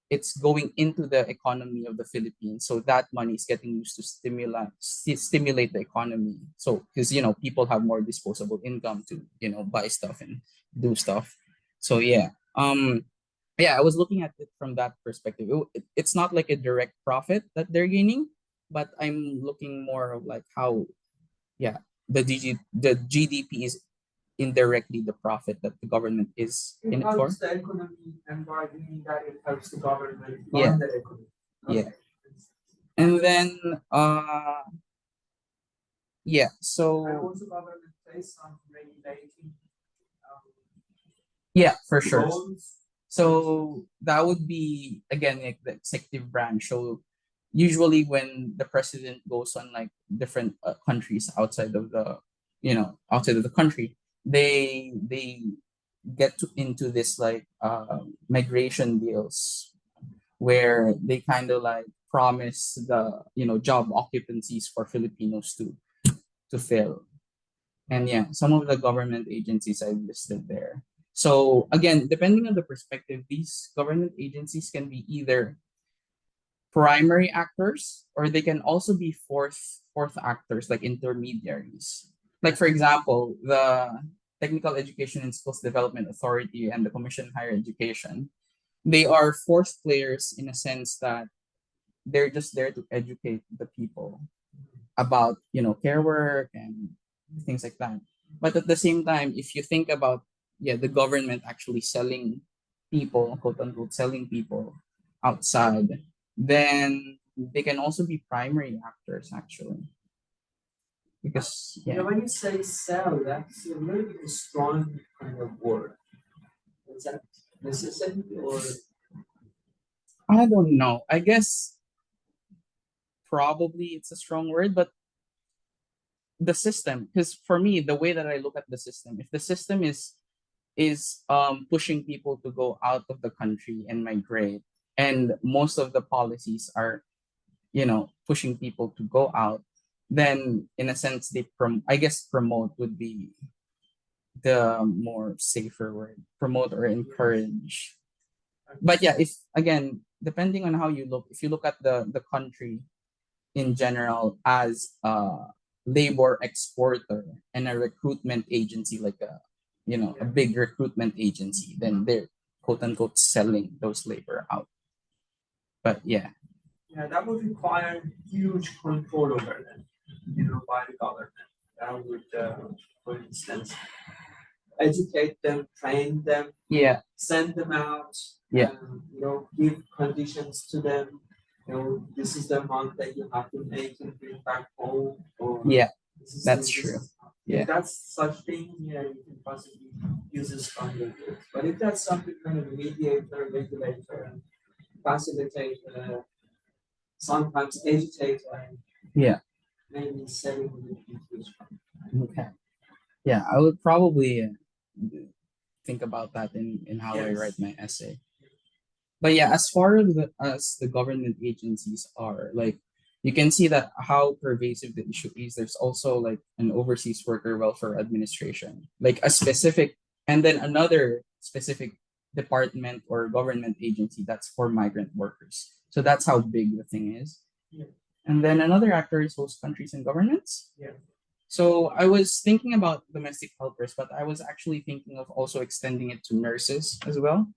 it's going into the economy of the Philippines. So that money is getting used to stimulate the economy. So because people have more disposable income to buy stuff and do stuff. So yeah, I was looking at it from that perspective. It's not like a direct profit that they're gaining, but I'm looking more of like how, yeah, the GDP is indirectly the profit that the government is It in it for. helps the economy and by doing that it helps the government Yeah. run the economy. Yeah. And then yeah, And so also government pays some regulating yeah, for sure. roles. So that would be again like the executive branch. So usually when the president goes on like different countries outside of the country, they get into this like migration deals where they kind of like promise the job occupancies for Filipinos to fill. And yeah, some of the government agencies I've listed there. So again, depending on the perspective, these government agencies can be either primary actors or they can also be fourth actors like intermediaries. Like for example, the Technical Education and Skills Development Authority and the Commission on Higher Education, they are fourth players in a sense that they're just there to educate the people about care work and things like that. But at the same time, if you think about the government actually selling people, quote unquote, selling people outside, then they can also be primary actors actually. Because Yeah, when you say sell, that's a little bit strong kind of word. Is that necessary or I don't know. I guess probably it's a strong word, but the system, because for me, the way that I look at the system, if the system is pushing people to go out of the country and migrate, and most of the policies are pushing people to go out, then in a sense I guess promote would be the more safer word. Promote or encourage. But yeah, if again, depending on how you look, if you look at the country in general as a labor exporter and a recruitment agency, like a big recruitment agency, then they're quote unquote selling those labor out. But yeah, Yeah, that would require huge control over them, by the government. That would, for instance, educate them, train them, yeah, send them out, Yeah. give conditions to them. This is the amount that you have to make and bring back home, or yeah, this is that's this true. is- Yeah. If that's such thing, yeah, you can possibly use a stronger rules. But if that's something kind of mediator, regulator, facilitator, sometimes agitator, Yeah. maybe setting the people. Okay. Yeah, I would probably think about that in how I Yes. write my essay. But yeah, as far as the government agencies are, like you can see that how pervasive the issue is. There's also like an overseas worker welfare administration, like a specific, and then another specific department or government agency that's for migrant workers. So that's how big the thing is. Yeah. And then another actor is host countries and governments. Yeah. So I was thinking about domestic helpers, but I was actually thinking of also extending it to nurses as well,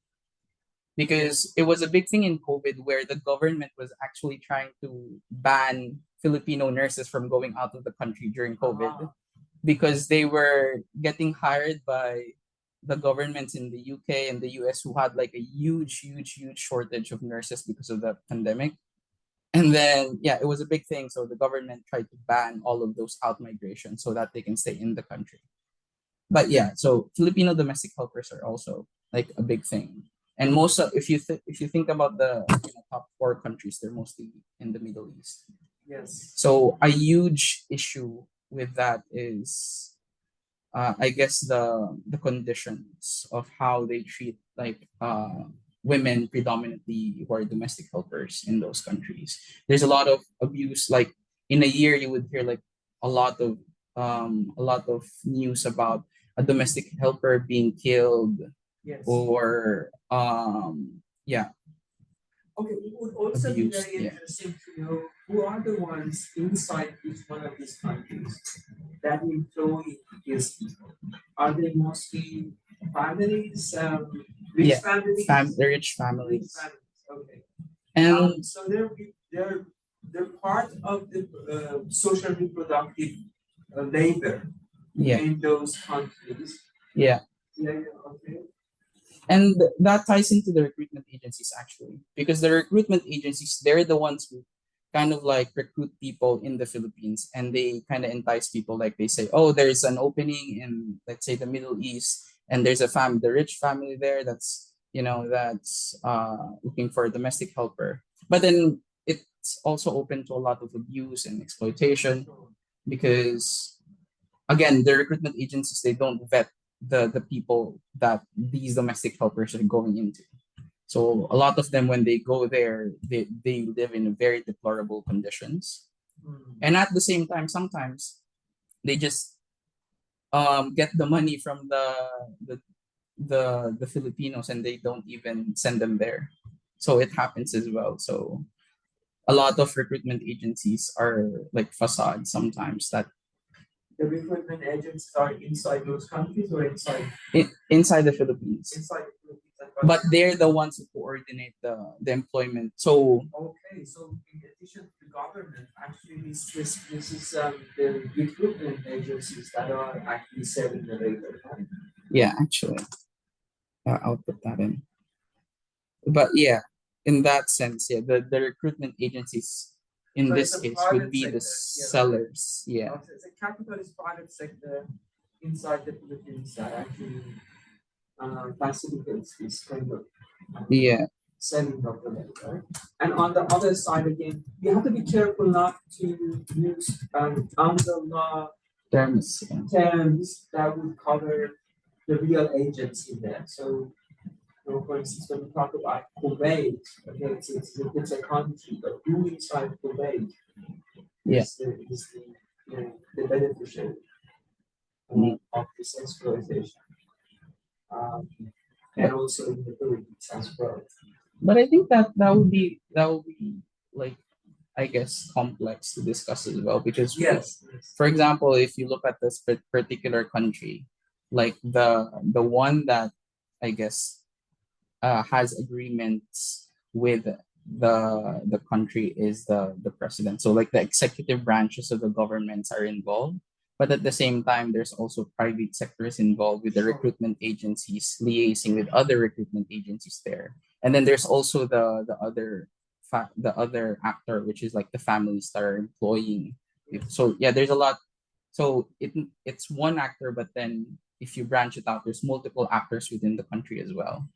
because it was a big thing in COVID where the government was actually trying to ban Filipino nurses from going out of the country during COVID because they were getting hired by the governments in the UK and the US who had like a huge, huge, huge shortage of nurses because of the pandemic. And then, yeah, it was a big thing. So the government tried to ban all of those out migration so that they can stay in the country. But yeah, so Filipino domestic helpers are also like a big thing. And most of, if you think about the top four countries, they're mostly in the Middle East. Yes. So a huge issue with that is, I guess the conditions of how they treat like women predominantly who are domestic helpers in those countries. There's a lot of abuse. Like in a year, you would hear like a lot of news about a domestic helper being killed Yes. or yeah. Okay, it would also be Abused, very yeah. interesting to know who are the ones inside each one of these countries that employ these people. Are they mostly families, rich Yeah, families? the rich Rich families. families. Okay. And So they're part of the social reproductive labor yeah, in those countries. yeah. Yeah, okay. And that ties into the recruitment agencies actually, because the recruitment agencies, they're the ones who kind of like recruit people in the Philippines and they kind of entice people. Like they say, oh, there's an opening in, let's say, the Middle East, and there's the rich family there that's looking for a domestic helper. But then it's also open to a lot of abuse and exploitation because again, the recruitment agencies, they don't vet the people that these domestic helpers are going into. So a lot of them, when they go there, they live in very deplorable conditions. And at the same time, sometimes they just get the money from the Filipinos and they don't even send them there. So it happens as well. So a lot of recruitment agencies are like facades sometimes that The recruitment agents are inside those countries or inside the Philippines. inside the Philippines? But they're the ones who coordinate the employment. So Okay, so in addition to the government, actually this is the recruitment agencies that are actually selling the labor. Right? yeah, actually, I'll put that in. But yeah, in that sense, yeah, the recruitment agencies in So this it's a case private would be the sector, yeah. sellers. Yeah, Okay, it's a capitalist private sector inside the Philippines that actually facilitates this kind of yeah, selling of the labor. And on the other side again, you have to be careful not to use under law terms. Yeah. terms that would cover the real agents in there. So For instance, when we talk about Kuwait, okay, it's a country, but who inside Kuwait Yeah. is the beneficiary of this exploitation, um, and also in the Philippines as well. But I think that would be like, I guess, complex to discuss as well, because Yes. for example, if you look at this particular country, like the one that I guess has agreements with the country is the president. So like the executive branches of the governments are involved, but at the same time, there's also private sectors involved with the Sure. recruitment agencies liaising with other recruitment agencies there, and then there's also the other actor, which is like the families that are employing. So yeah, there's a lot. So it's one actor, but then if you branch it out, there's multiple actors within the country as well.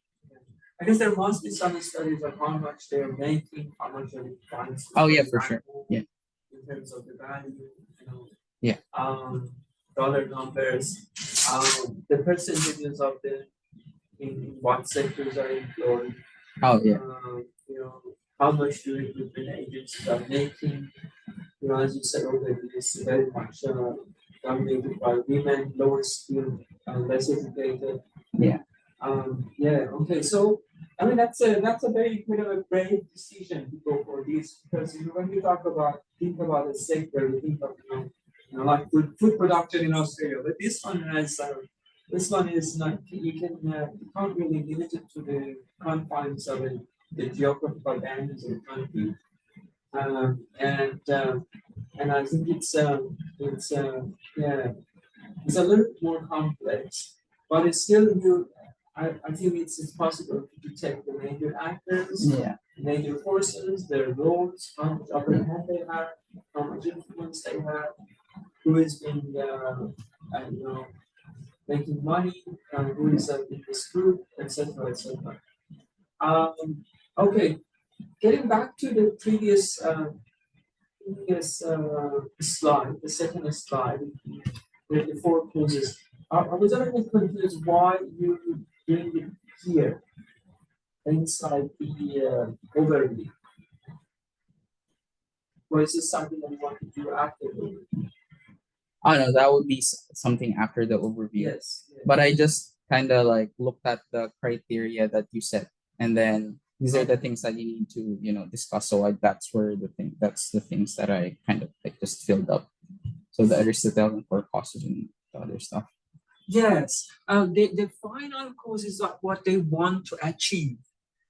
I guess there must be some studies of how much they're making, how much are they trying to Oh yeah, pay for sure. back Yeah. in terms of the value, Yeah. dollar numbers, the percentages of the in what sectors are employed, Oh yeah. how much do recruitment agencies are making. As you said already, it's very much dominated by women, lower skilled, less educated. Yeah. Yeah, okay. So I mean that's a very kind of a brave decision to go for this, because when we think about the sector, we think of like food production in Australia, but this one is not, you can't really limit it to the confines of the geographical boundaries of the country. Um, and um, and I think yeah, it's a little more complex, but it's still I think it's possible to detect the major actors, Yeah. major forces, their roles, how much upper hand they have, how much influence they have, who is being making money, who is in this group, etc. etc. Okay, getting back to the previous slide, the second slide with the four causes. I was a little bit confused why you doing it here inside the overview. Or is this something that you want to do after the overview? Oh no, that would be something after the overview. Yes. But I just kind of like looked at the criteria that you set, and then these are the things that you need to discuss. So like that's the things that I kind of like just filled up. So the Aristotle and for causes and the other stuff. Yes. The final cause is what they want to achieve.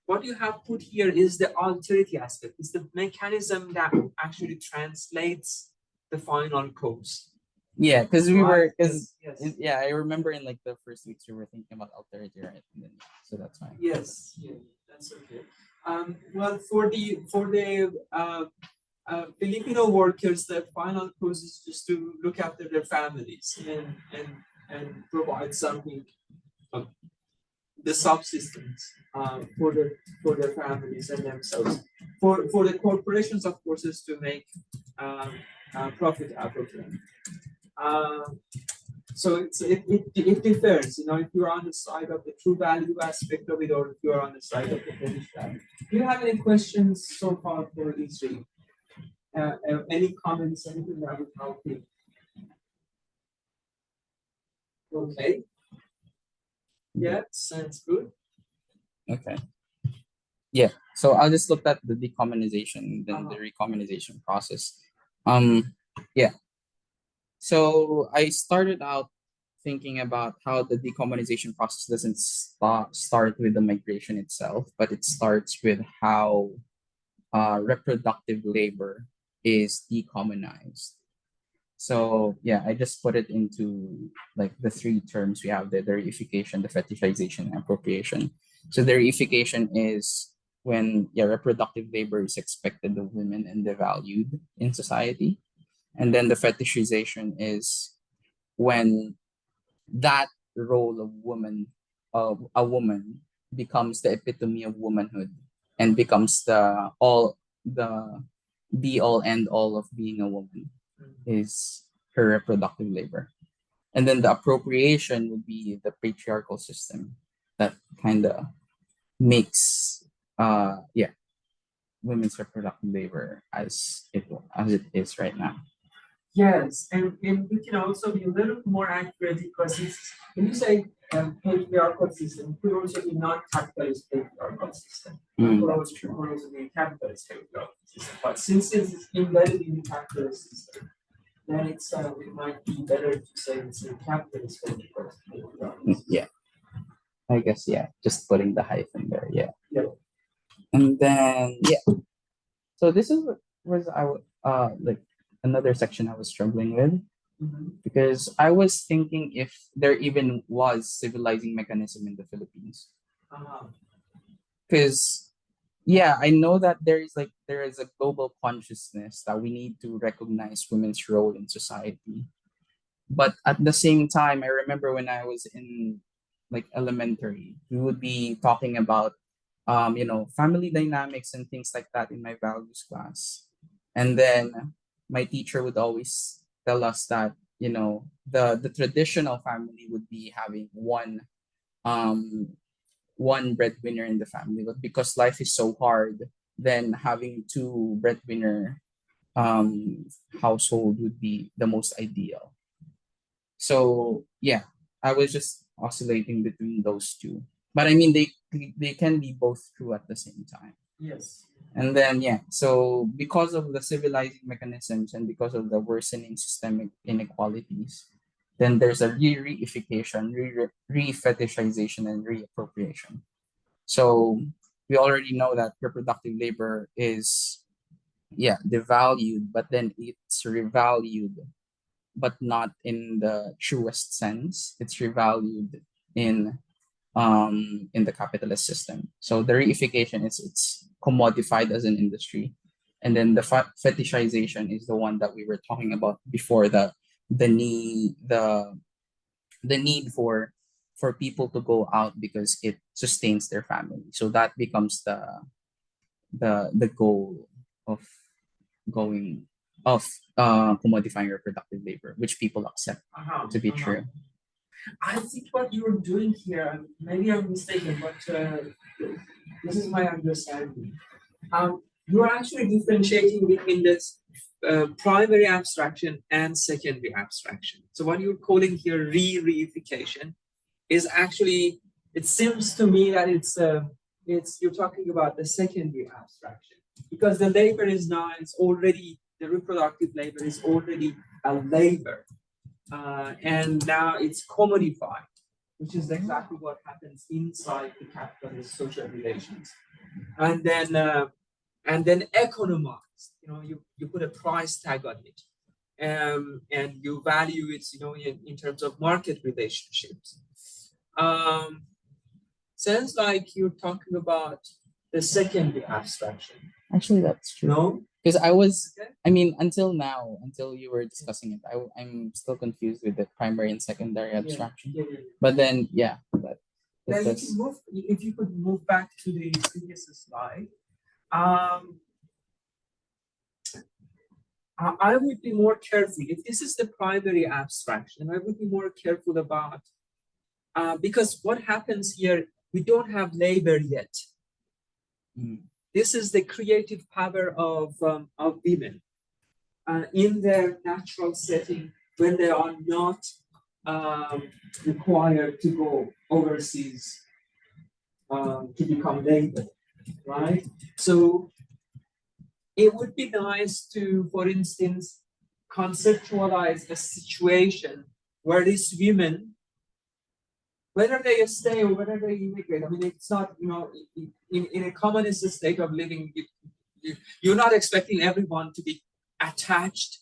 What you have put here is the alterity aspect, is the mechanism that actually translates the final cause. Yeah, because Yes. yeah, I remember in like the first weeks we were thinking about alterity, right? And then, so that's fine. Yes, yeah, that's okay. Well, for the Filipino workers, the final cause is just to look after their families and provide something, the subsistence for their families and themselves. For the corporations, of course, is to make profit out of them. So it differs, if you're on the side of the true value aspect of it, or if you're on the side of the fetish value. Do you have any questions so far for these three? Any comments, anything that would help you? Okay. Yeah, sounds good. Okay. Yeah. So I'll just look at the decommunization, then the recommunization process. Yeah. So I started out thinking about how the decommunization process doesn't start with the migration itself, but it starts with how reproductive labor is decommunized. So yeah, I just put it into like the three terms we have: the reification, the fetishization, and appropriation. So the reification is when reproductive labor is expected of women and devalued in society. And then the fetishization is when that role of a woman becomes the epitome of womanhood and becomes the be all end all of being a woman is her reproductive labor. And then the appropriation would be the patriarchal system that kind of makes yeah, women's reproductive labor as it is right now. Yes, and we can also be a little more accurate because it's, when you say patriarchal system, it could also be non-capitalist patriarchal system. It could also be a capitalist patriarchal system. But since it's embedded in the capitalist system, then it might be better to say it's a capitalist patriarchal system. Yeah, I guess, yeah, just putting the hyphen there. Yeah. Yeah. And then, yeah, so this is what was like another section I was struggling with, Mhm. because I was thinking if there even was civilizing mechanism in the Philippines. Uh-huh. Because yeah, I know that there is a global consciousness that we need to recognize women's role in society. But at the same time, I remember when I was in like elementary, we would be talking about family dynamics and things like that in my values class. And then my teacher would always tell us that, the traditional family would be having um one breadwinner in the family, but because life is so hard, then having two breadwinner um household would be the most ideal. So yeah, I was just oscillating between those two. But I mean, they can be both true at the same time. Yes. And then yeah, so because of the civilizing mechanisms and because of the worsening systemic inequalities, then there's a reification, re-fetishization, and reappropriation. So we already know that reproductive labor is, yeah, devalued, but then it's revalued, but not in the truest sense. It's revalued in in the capitalist system. So the reification is it's commodified as an industry, and then the fetishization is the one that we were talking about before, the need the need for people to go out because it sustains their family. So that becomes the goal of going of commodifying reproductive labor, which people accept Uh-huh. to be Uh-huh. true. I think what you're doing here, maybe I'm mistaken, but this is my understanding. You are actually differentiating between this primary abstraction and secondary abstraction. So what you're calling here reification is actually, it seems to me that it's you're talking about the secondary abstraction because the labor is now, it's already, the reproductive labor is already a labor, and now it's commodified, which is exactly what happens inside the capitalist social relations, and then economized. You put a price tag on it, and you value it, in terms of market relationships. Sounds like you're talking about the secondary abstraction. Actually, that's true. No? Because Okay. I mean, until now, until you were discussing it, I'm still confused with the primary and secondary abstraction. Yeah, yeah. But then, yeah, Now that you does. can move, if you could move back to the previous slide. Um, I would be more careful. If this is the primary abstraction, I would be more careful about, because what happens here, we don't have labor yet. Mm. This is the creative power of women in their natural setting when they are not um, required to go overseas to become labor, right? So it would be nice to, for instance, conceptualize a situation where these women, whether they stay or whether they immigrate, I mean, it's not, in a communist state of living, you're not expecting everyone to be attached,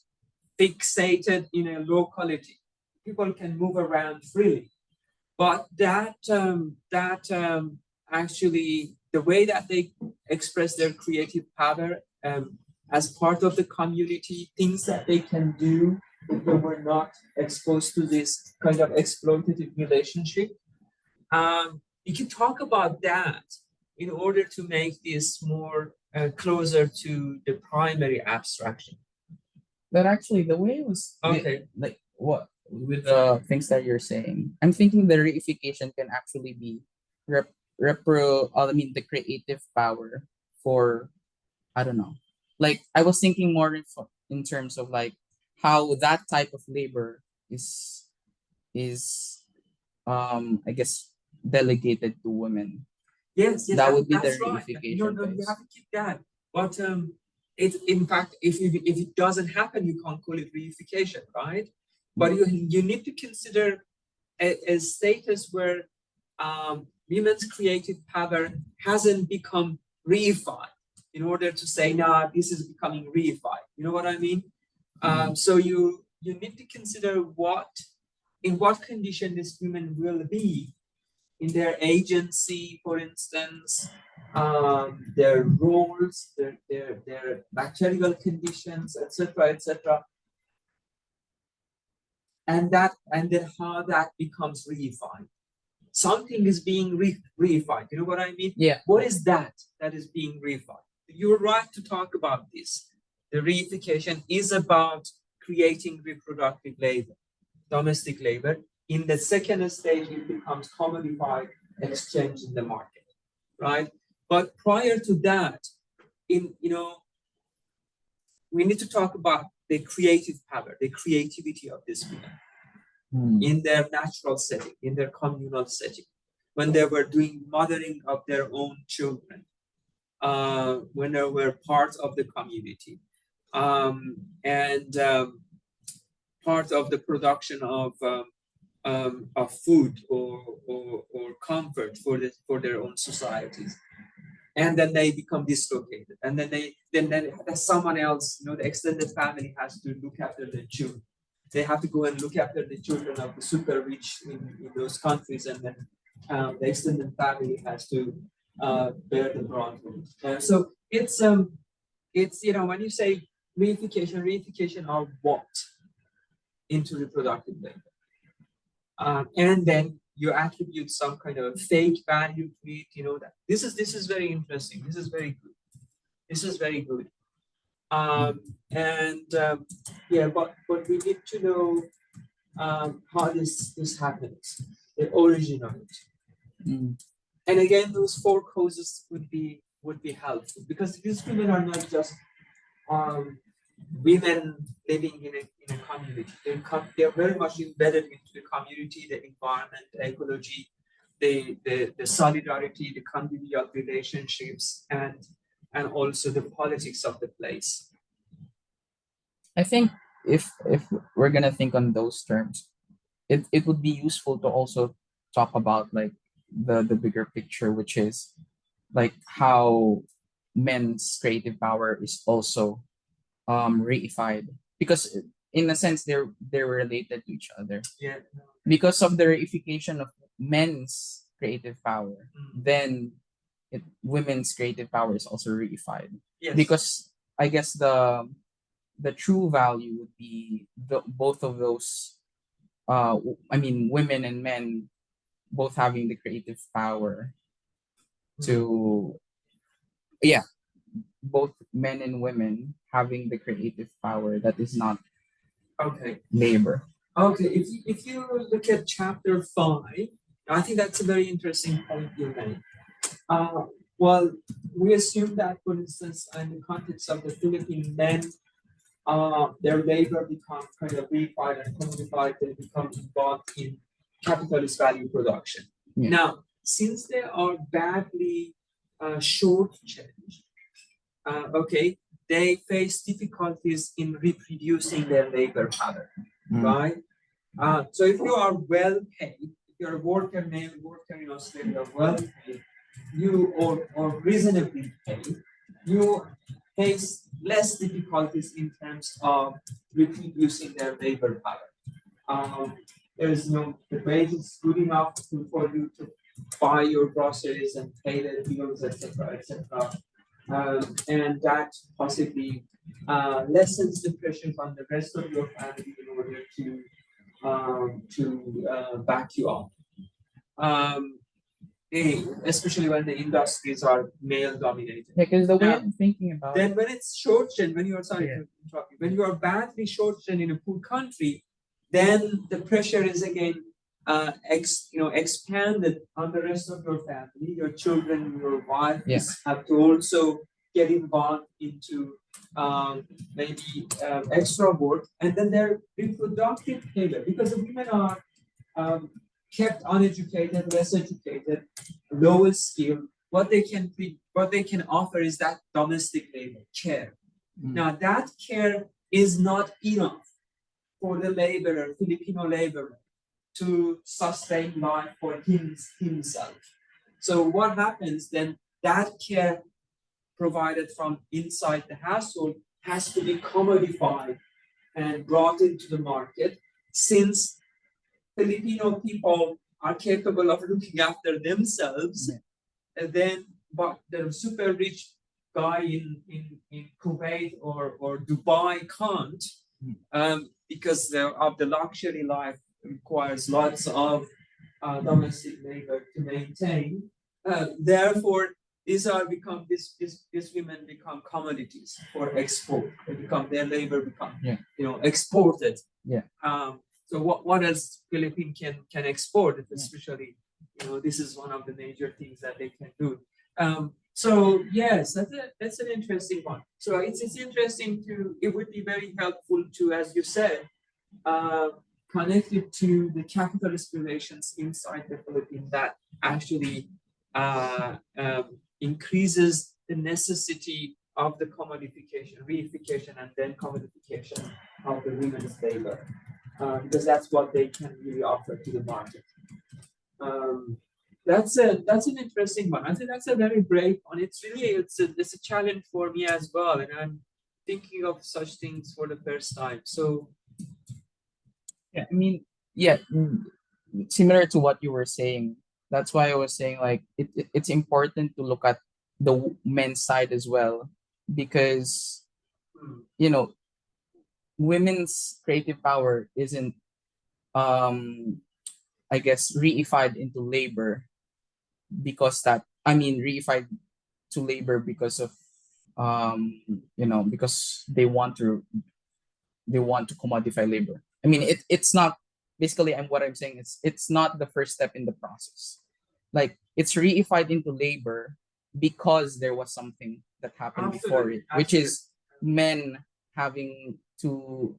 fixated in a locality. People can move around freely. But actually, the way that they express their creative power as part of the community, things that they can do if they were not exposed to this kind of exploitative relationship. You can talk about that in order to make this more closer to the primary abstraction. But actually, the way it was Okay. like what with the things that you're saying, I'm thinking the reification can actually be the creative power for, I don't know. Like I was thinking more in terms of like how that type of labor is I guess delegated to women. Yes, yes, That would be the that's right. No, reification no, you phase. have to keep that. But it in fact, if it doesn't happen, you can't call it reification, right? But you need to consider a status where women's creative power hasn't become reified in order to say, nah, this is becoming reified. You know what I mean? So you need to consider in what condition this women will be in their agency, for instance, their roles, their material conditions, etc., etc., and then how that becomes reified. Something is being reified. You know what I mean? Yeah. What is that is being reified? You're right to talk about this. The reification is about creating reproductive labor, domestic labor. In the second stage, it becomes commodified and exchanged in the market, right? But prior to that, we need to talk about the creative power, the creativity of this women in their natural setting, in their communal setting, when they were doing mothering of their own children, when they were part of the community, and part of the production of food or comfort for their own societies. And then they become dislocated. And then someone else, the extended family has to look after the children. They have to go and look after the children of the super rich in those countries, and then the extended family has to bear the brunt of it. So it's when you say reification are what into reproductive labor, and then you attribute some kind of fake value to it. That this is very interesting. This is very good. This is very good. Yeah, but we need to know how this happens, the origin of it. And again, those four causes would be helpful, because these women are not just women living in a community. They're very much embedded into the community, the environment, the ecology, the solidarity, the convivial relationships, and also the politics of the place. I think if we're gonna think on those terms, it would be useful to also talk about like the bigger picture, which is like how men's creative power is also reified, because in a sense they're related to each other. Yeah. Because of the reification of men's creative power, then women's creative power is also reified. Yes. Because I guess the true value would be both of those. Women and men both having the creative power to, both men and women having the creative power that is not labor. Okay, if you look at chapter 5, I think that's a very interesting point you made. Well, we assume that, for instance, in the context of the Philippine men, their labor becomes kind of reified and commodified, they become involved in capitalist value production. Yeah. Now, since they are badly shortchanged, they face difficulties in reproducing their labor power, right? So if you are well paid, if you're a male worker in Australia, well paid, or reasonably paid, you face less difficulties in terms of reproducing their labor power. There's the wage is good enough for you to buy your groceries and pay the bills, etc., etc. And that possibly lessens the pressures on the rest of your family in order to back you up. Especially when the industries are male dominated. Because the way I'm thinking about then when it's shortchanged, when you are when you are badly shortchanged in a poor country, then the pressure is again expanded on the rest of your family. Your children, your wife Yeah. have to also get involved into maybe extra work, and then their reproductive labor, because the women are um, kept uneducated, less educated, lower skilled. What they can offer is that domestic labor care. Now that care is not enough for the laborer, Filipino laborer, to sustain life for himself. So what happens then? That care provided from inside the household has to be commodified and brought into the market, since Filipino people are capable of looking after themselves, and then but the super rich guy in Kuwait or Dubai can't, because of the luxury life requires lots of domestic labor to maintain. Therefore, these women become commodities for export. They become their labor become exported. Yeah. So what else Philippines can export, especially this is one of the major things that they can do. So yes, that's an interesting one. So it's interesting it would be very helpful to, as you said, connect it to the capitalist relations inside the Philippines that actually increases the necessity of the commodification, reification, and then commodification of the women's labor, because that's what they can really offer to the market. That's an interesting one. I think that's a very brave one. It's a challenge for me as well, and I'm thinking of such things for the first time. So I mean, yeah, similar to what you were saying. That's why I was saying like it's important to look at the men's side as well, because you know women's creative power isn't I guess reified into labor because reified to labor because of because they want to commodify labor. I mean, it's not basically. And what I'm saying is, it's not the first step in the process. Like it's reified into labor because there was something that happened before it, which is men having to,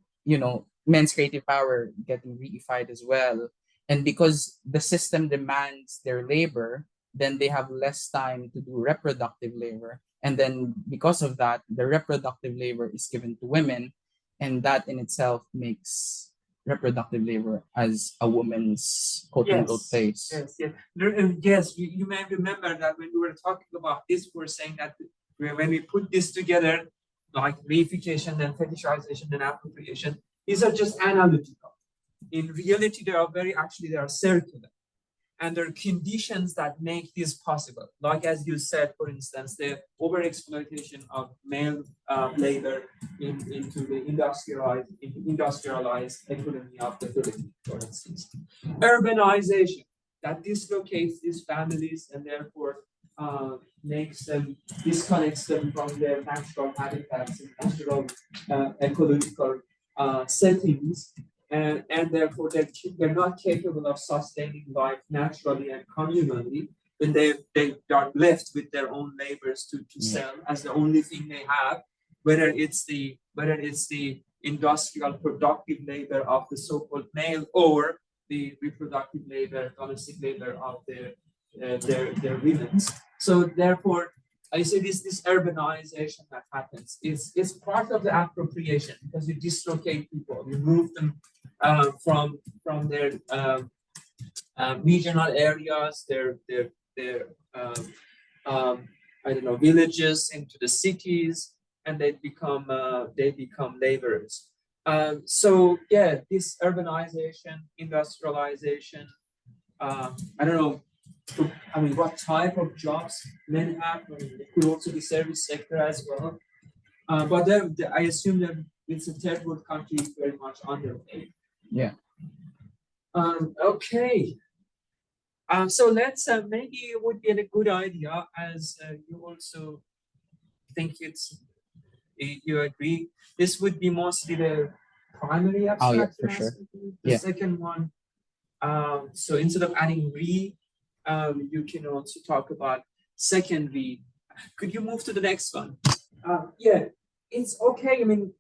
men's creative power getting reified as well. And because the system demands their labor, then they have less time to do reproductive labor. And then because of that, the reproductive labor is given to women, and that in itself makes reproductive labor as a woman's quote unquote place. Yes. You may remember that when we were talking about this, we were saying that when we put this together, like reification and fetishization and appropriation, these are just analytical. In reality, they are circular. And there are conditions that make this possible. Like as you said, for instance, the overexploitation of male labor into the industrialized economy of the Philippines, for instance. Urbanization that dislocates these families and therefore disconnects them from their natural habitats and natural ecological settings, and therefore they're not capable of sustaining life naturally and communally when they are left with their own labors to sell as the only thing they have, whether it's the industrial productive labor of the so-called male or the reproductive labor, domestic labor of their women. So therefore, I say this urbanization that happens is part of the appropriation, because you dislocate people, you move them from their regional areas, their I don't know, villages into the cities, and they become laborers. So yeah, this urbanization, industrialization. I don't know. I mean, what type of jobs men have? I mean, it could also be service sector as well. But I assume that it's a third world country very much underpaid. Yeah. Okay. So let's maybe it would be a good idea, as you also think you agree. This would be mostly the primary abstract. For sure. The second one, So instead of adding re, you can also talk about secondary. Could you move to the next one? Yeah, it's okay. I mean,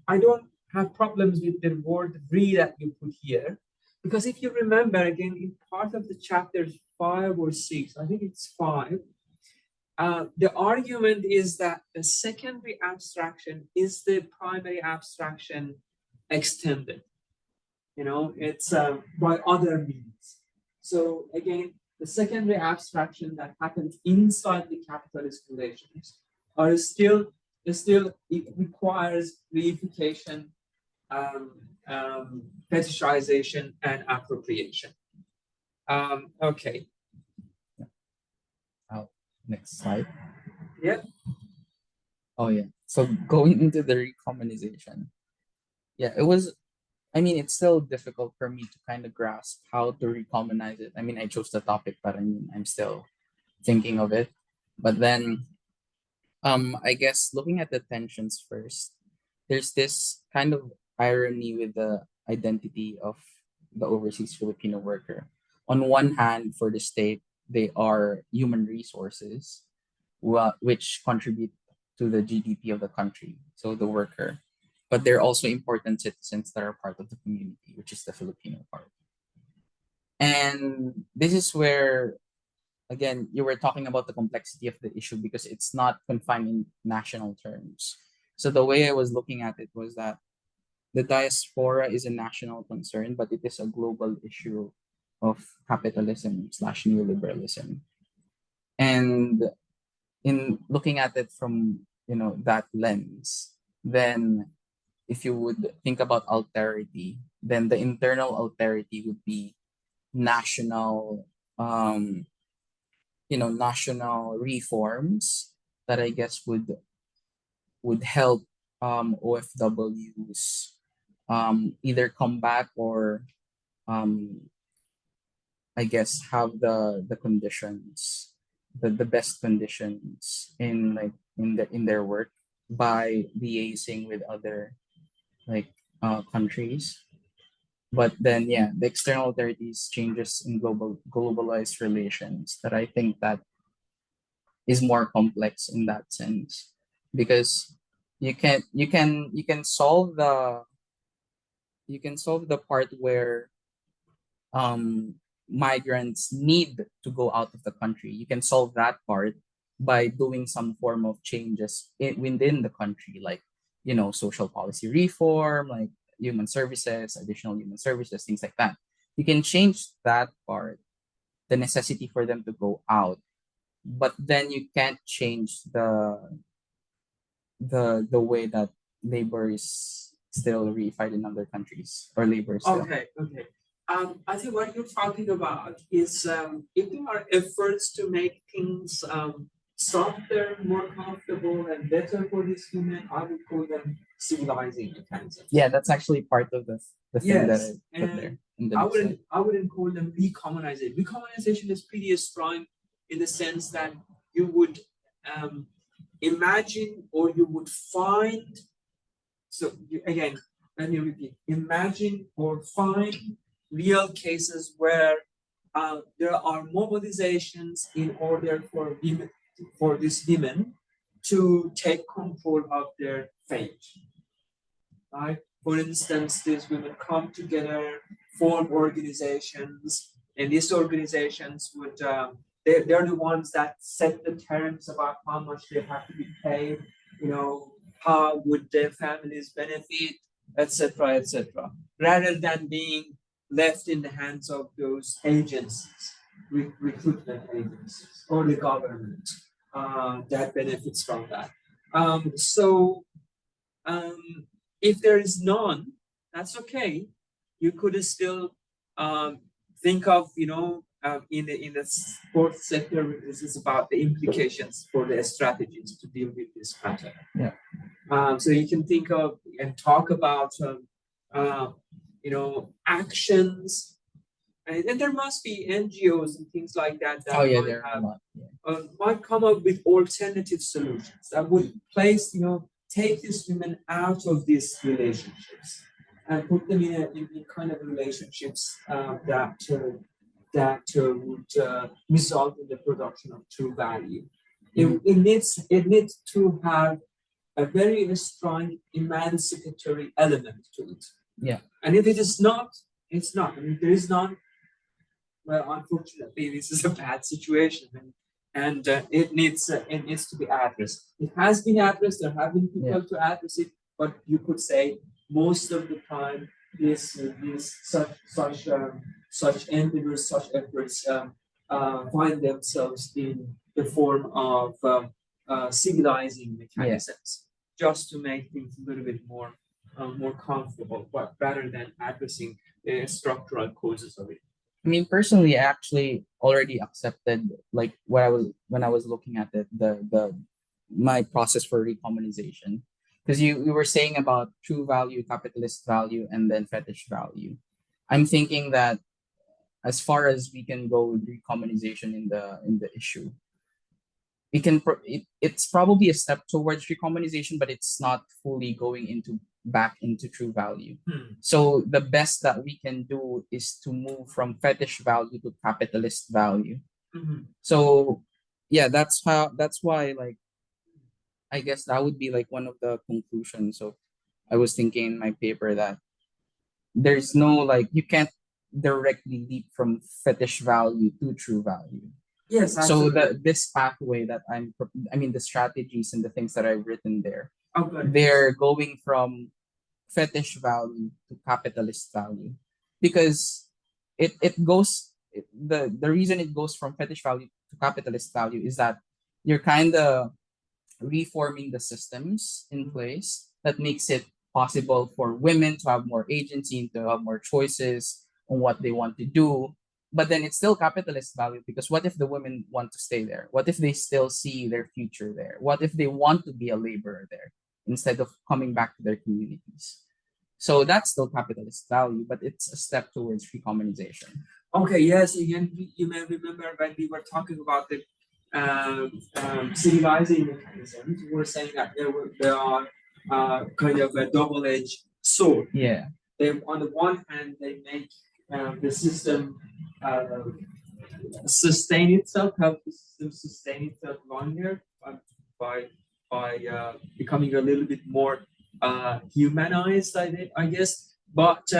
I don't have problems with the word re that you put here, because if you remember again in part of the chapters 5 or 6, I think it's 5, the argument is that the secondary abstraction is the primary abstraction extended. It's by other means. So again, the secondary abstraction that happens inside the capitalist relations are still it requires reification, um, fetishization, and appropriation. Okay. Next slide. Yeah. Oh yeah. So going into the recommunization. Yeah, it was, I mean, it's still difficult for me to kind of grasp how to recommonize it. I mean, I chose the topic, but I mean, I'm still thinking of it. But then, I guess looking at the tensions first, there's this kind of irony with the identity of the overseas Filipino worker. On one hand, for the state, they are human resources, which contribute to the GDP of the country, so the worker. But they're also important citizens that are part of the community, which is the Filipino part. And this is where, again, you were talking about the complexity of the issue because it's not confined in national terms. So the way I was looking at it was that the diaspora is a national concern, but it is a global issue of capitalism slash neoliberalism. And in looking at it from that lens, then if you would think about alterity, then the internal alterity would be national national reforms that I guess would help OFWs either come back or um, I guess have the conditions, the best conditions in like in their work by liaising with other like countries. But then yeah, the external authorities changes in globalized relations that I think that is more complex in that sense because you can solve the part where um migrants need to go out of the country. You can solve that part by doing some form of changes within the country, like social policy reform, like human services, additional human services, things like that. You can change that part, the necessity for them to go out, but then you can't change the way that labor is still reified in other countries or labor is still. Okay. I think what you're talking about is if there are efforts to make things softer, more comfortable, and better for these women, I would call them civilizing mechanisms. Yeah, that's actually part of the thing that Yes, I put there. and In the I next wouldn't slide. I wouldn't call them recommunization. Recommunization is pretty strong in the sense that you would imagine or you would find. So again, let me repeat: imagine or find real cases where there are mobilizations in order for women, for these women to take control of their fate. Right? For instance, these women come together, form organizations, and these organizations would they're the ones that set the terms about how much they have to be paid, how would their families benefit, etc., etc., rather than being left in the hands of those agencies, recruitment agencies, or the government that benefits from that. So um, if there is none, that's okay. You could still think of, in the sports sector, this is about the implications for the strategies to deal with this matter. Yeah. So you can think of and talk about, actions, and there must be NGOs and things like that that Oh yeah, might there are a have lot. Yeah. might come up with alternative solutions that would take these women out of these relationships and put them in kind of relationships that would result in the production of true value. It needs to have a very strong emancipatory element to it. Yeah. And if it is not, it's not. I mean, there is none. Well, unfortunately, this is a bad situation, and it needs to be addressed. It has been addressed. There have been people to address it, but you could say most of the time, such endeavors, such efforts find themselves in the form of civilizing mechanisms, just to make things a little bit more comfortable, but rather than addressing the structural causes of it. I mean, personally, I actually already accepted like what I was when I was looking at it, the my process for recommunization. Because you were saying about true value, capitalist value, and then fetish value. I'm thinking that as far as we can go with recommunization in the issue, it's probably a step towards recommunization, but it's not fully going into back into true value. So the best that we can do is to move from fetish value to capitalist value. So yeah, that's why, like, I guess that would be like one of the conclusions. So I was thinking in my paper that there's no, like, you can't directly leap from fetish value to true value. Yes, So absolutely. this pathway that I mean, the strategies and the things that I've written there, Okay. they're going from fetish value to capitalist value, because the reason it goes from fetish value to capitalist value is that you're kind of reforming the systems in place that makes it possible for women to have more agency and to have more choices on what they want to do. But then it's still capitalist value, because what if the women want to stay there? What if they still see their future there? What if they want to be a laborer there instead of coming back to their communities? So that's still capitalist value, but it's a step towards recommunization. Okay, yes, again, you may remember when we were talking about the civilizing mechanisms, we were saying that there are kind of a double-edged sword. Yeah. They, on the one hand, they make the system sustain itself, help the system sustain itself longer by becoming a little bit more humanized, I guess. But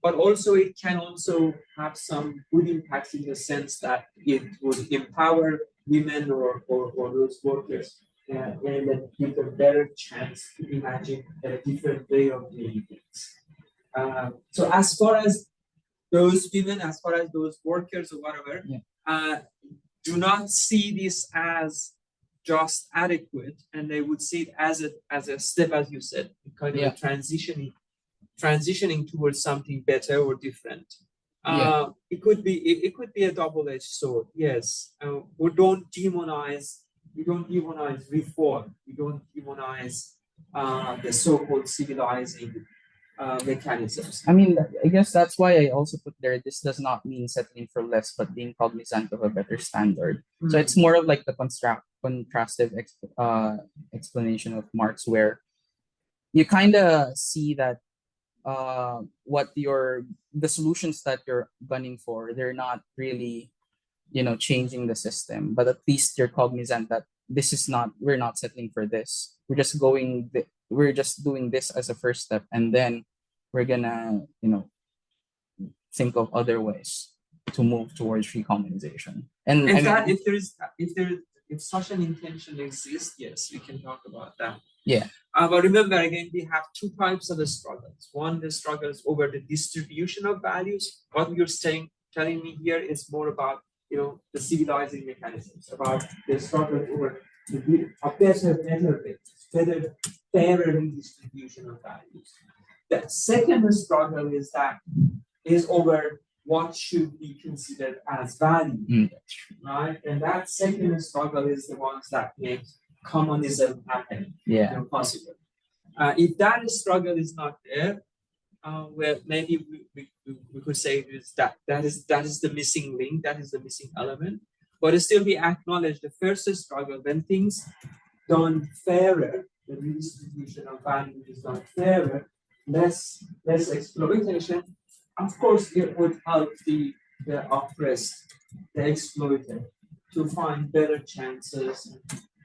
also it can also have some good impacts in the sense that it would empower women or those workers and then give them better chance to imagine a different way of doing things. So as far as those women, as far as those workers or whatever, do not see this as just adequate, and they would see it as a step, as you said, kind of a transitioning towards something better or different. It could be a double-edged sword. Yes, we don't demonize reform. We don't demonize the so-called civilizing mechanisms. I mean, I guess that's why I also put there, this does not mean settling for less, but being cognizant of a better standard. So it's more of like the contrastive explanation of Marx, where you kind of see that the solutions that you're gunning for, they're not really, changing the system, but at least you're cognizant that we're not settling for this. We're just doing this as a first step, and then we're gonna, think of other ways to move towards recommunization. And If such an intention exists, yes, we can talk about that. Yeah. But remember, again, we have two types of the struggles. One, the struggles over the distribution of values. What you're telling me here is more about, the civilizing mechanisms, about the struggle over a better, fairer redistribution of values. The second struggle is over what should be considered as value, right? And that second struggle is the ones that make communism happen, possible. If that struggle is not there, well, maybe we could say that is the missing link, that is the missing element. But still, we acknowledge the first struggle when things done fairer, the redistribution of value is done fairer. less exploitation, of course, it would help the oppressed, the exploited, to find better chances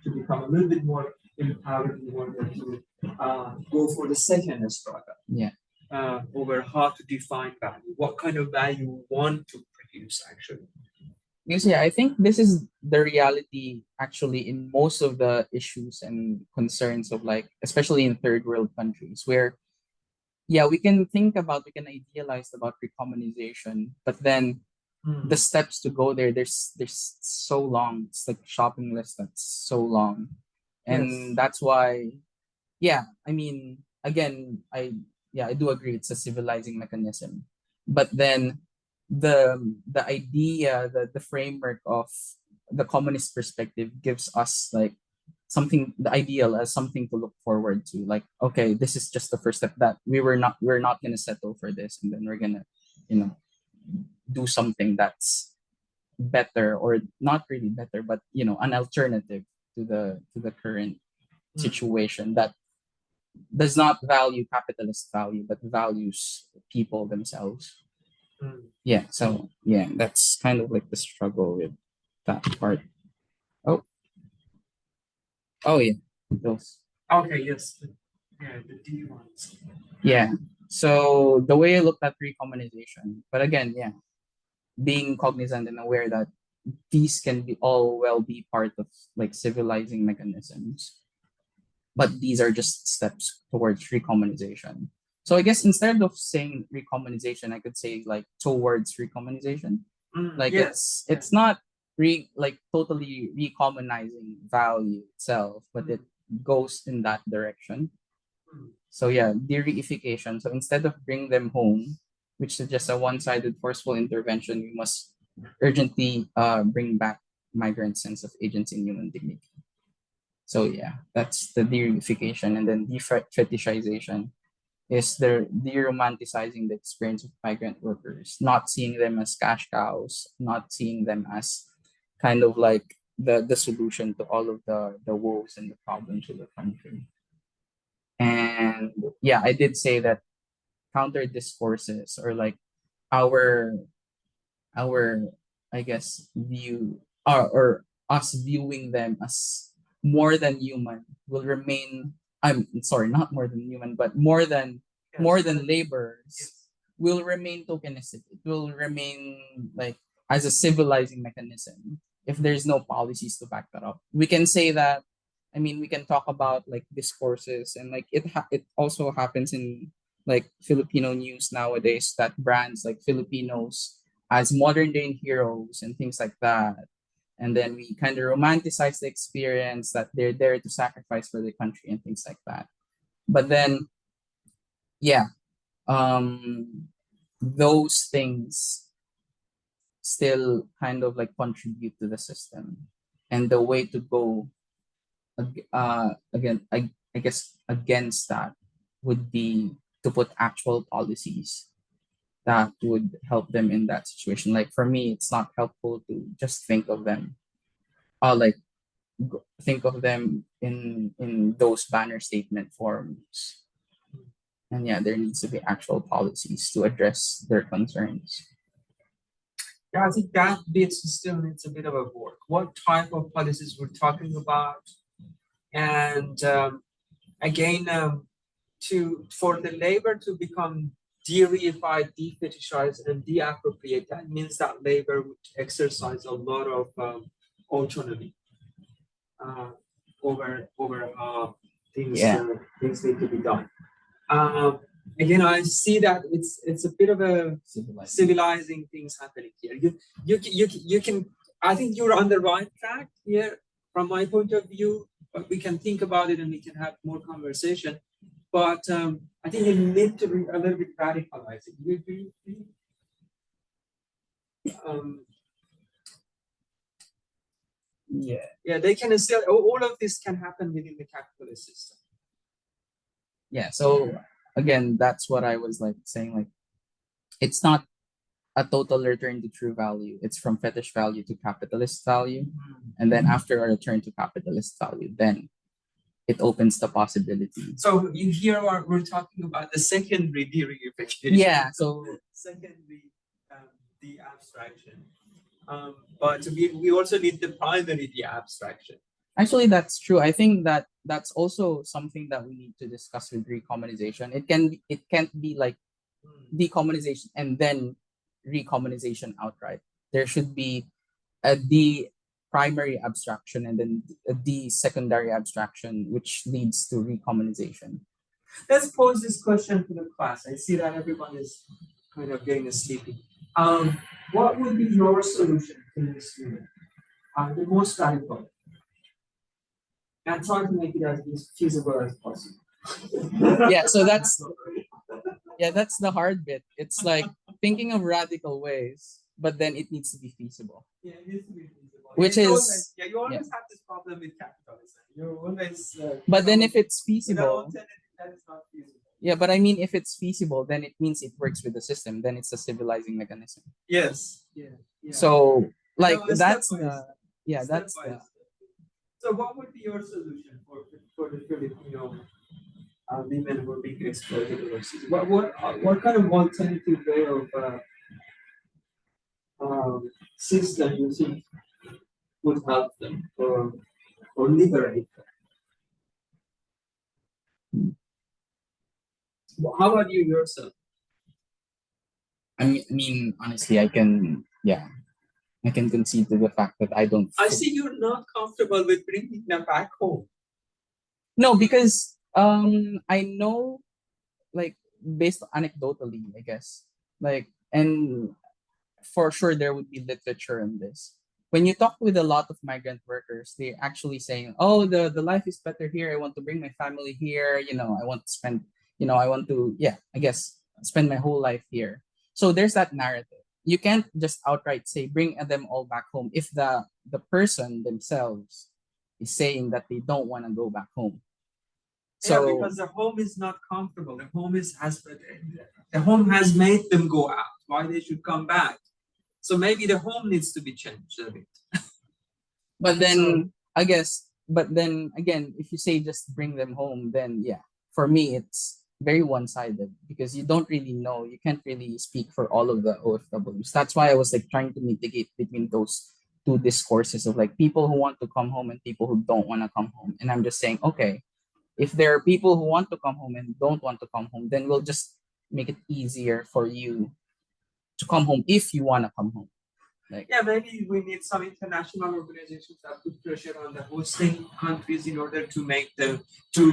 to become a little bit more empowered in order to go for the second struggle. Yeah. Over how to define value, what kind of value we want to produce actually. Because yeah, I think this is the reality actually in most of the issues and concerns of like, especially in third world countries, where yeah, we can idealize about recommunization, but then the steps to go there, there's so long. It's like shopping list that's so long, and Yes. that's why, yeah. I mean, again, I do agree it's a civilizing mechanism, but then the idea, the framework of the communist perspective gives us like something the ideal as something to look forward to, like okay, this is just the first step, that we're not going to settle for this, and then we're going to you know do something that's better, or not really better, but an alternative to the current situation that does not value capitalist value but values people themselves. Yeah, so yeah, that's kind of like the struggle with that part. Oh, oh yeah, those. Okay, yes. Yeah, the D ones. Yeah. So the way I looked at recommunization, but again, yeah, being cognizant and aware that these can be all well be part of like civilizing mechanisms, but these are just steps towards recommunization. So I guess instead of saying recommunization, I could say like towards recommunization. Like Yes. it's not like totally recommunizing value itself, but it goes in that direction. So yeah, de-reification. So instead of bring them home, which is just a one-sided forceful intervention, we must urgently bring back migrants' sense of agency and human dignity. So yeah, that's the de-reification, and then de-fetishization is the de-romanticizing the experience of migrant workers, not seeing them as cash cows, not seeing them as kind of like the solution to all of the woes and the problems of the country. And yeah, I did say that counter discourses, or like our our I guess view, or us viewing them as more than human will remain. I'm sorry, not more than human, but more than laborers will remain tokenistic. It will remain like as a civilizing mechanism if there's no policies to back that up. We can say that. I mean, we can talk about like discourses, and like it also happens in like Filipino news nowadays, that brands like Filipinos as modern day heroes and things like that. And then we kind of romanticize the experience that they're there to sacrifice for the country and things like that. But then, yeah, those things still kind of like contribute to the system. And the way to go again, I guess against that would be to put actual policies that would help them in that situation. Like for me, it's not helpful to just think of them, like think of them in those banner statement forms. And yeah, there needs to be actual policies to address their concerns. Yeah, I think that bit still needs a bit of a work. What type of policies we're talking about, and again, for the labor to become de-reified, de-fetishized, and de-appropriate, that means that labor would exercise a lot of autonomy over things Yeah. Things need to be done. Again, I see that it's a bit of a civilizing things happening here. You can, I think you're on the right track here from my point of view, but we can think about it and we can have more conversation. But I think you need to be a little bit radicalizing. You agree? Yeah, they can still, all of this can happen within the capitalist system. Yeah. So again, that's what I was like saying. Like, it's not a total return to true value. It's from fetish value to capitalist value, and then after a return to capitalist value, then it opens the possibility. So in here we're talking about the secondary de-reification. Yeah, so Secondary de-abstraction. But we also need the primary de-abstraction. actually that's true. I think that that's also something that we need to discuss with recommunization. It can't be like decommunization and then recommunization outright. There should be the primary abstraction and then the secondary abstraction, which leads to recommunization. Let's pose this question to the class. I see that everyone is kind of getting sleepy. What would be your solution to this unit? The most radical. And try to make it as feasible as possible. Yeah, so that's the hard bit. It's like thinking of radical ways, but then it needs to be feasible. Yeah, it needs to be feasible. Which you is always have this problem with capitalism. You always. But then if it's an feasible, alternative that is not feasible. yeah, but I mean if it's feasible, then it means it works with the system. Then it's a civilizing mechanism. Yes. Yeah. So like No, that's step by the yeah, step that's by the step. So what would be your solution for the Filipino women who are being exploited overseas? What kind of alternative way of system you think would help them or liberate them? How about you yourself? I mean honestly I can concede to the fact that I don't I see you're not comfortable with bringing them back home. No, because I know like based anecdotally, I guess. Like and for sure there would be literature on this. When you talk with a lot of migrant workers, they're actually saying, "Oh, the life is better here. I want to bring my family here. I want to spend, I want to, I guess spend my whole life here." So there's that narrative. You can't just outright say bring them all back home if the person themselves is saying that they don't want to go back home. So Yeah, because the home is not comfortable. The home has made them go out. Why they should come back? So maybe the home needs to be changed a bit. But then I guess, but then again, if you say just bring them home, then for me it's very one-sided because you don't really know. You can't really speak for all of the OFWs. That's why I was like trying to mitigate between those two discourses of like people who want to come home and people who don't want to come home. And I'm just saying, okay, if there are people who want to come home and don't want to come home, then we'll just make it easier for you to come home if you want to come home. Maybe we need some international organizations that put pressure on the hosting countries in order to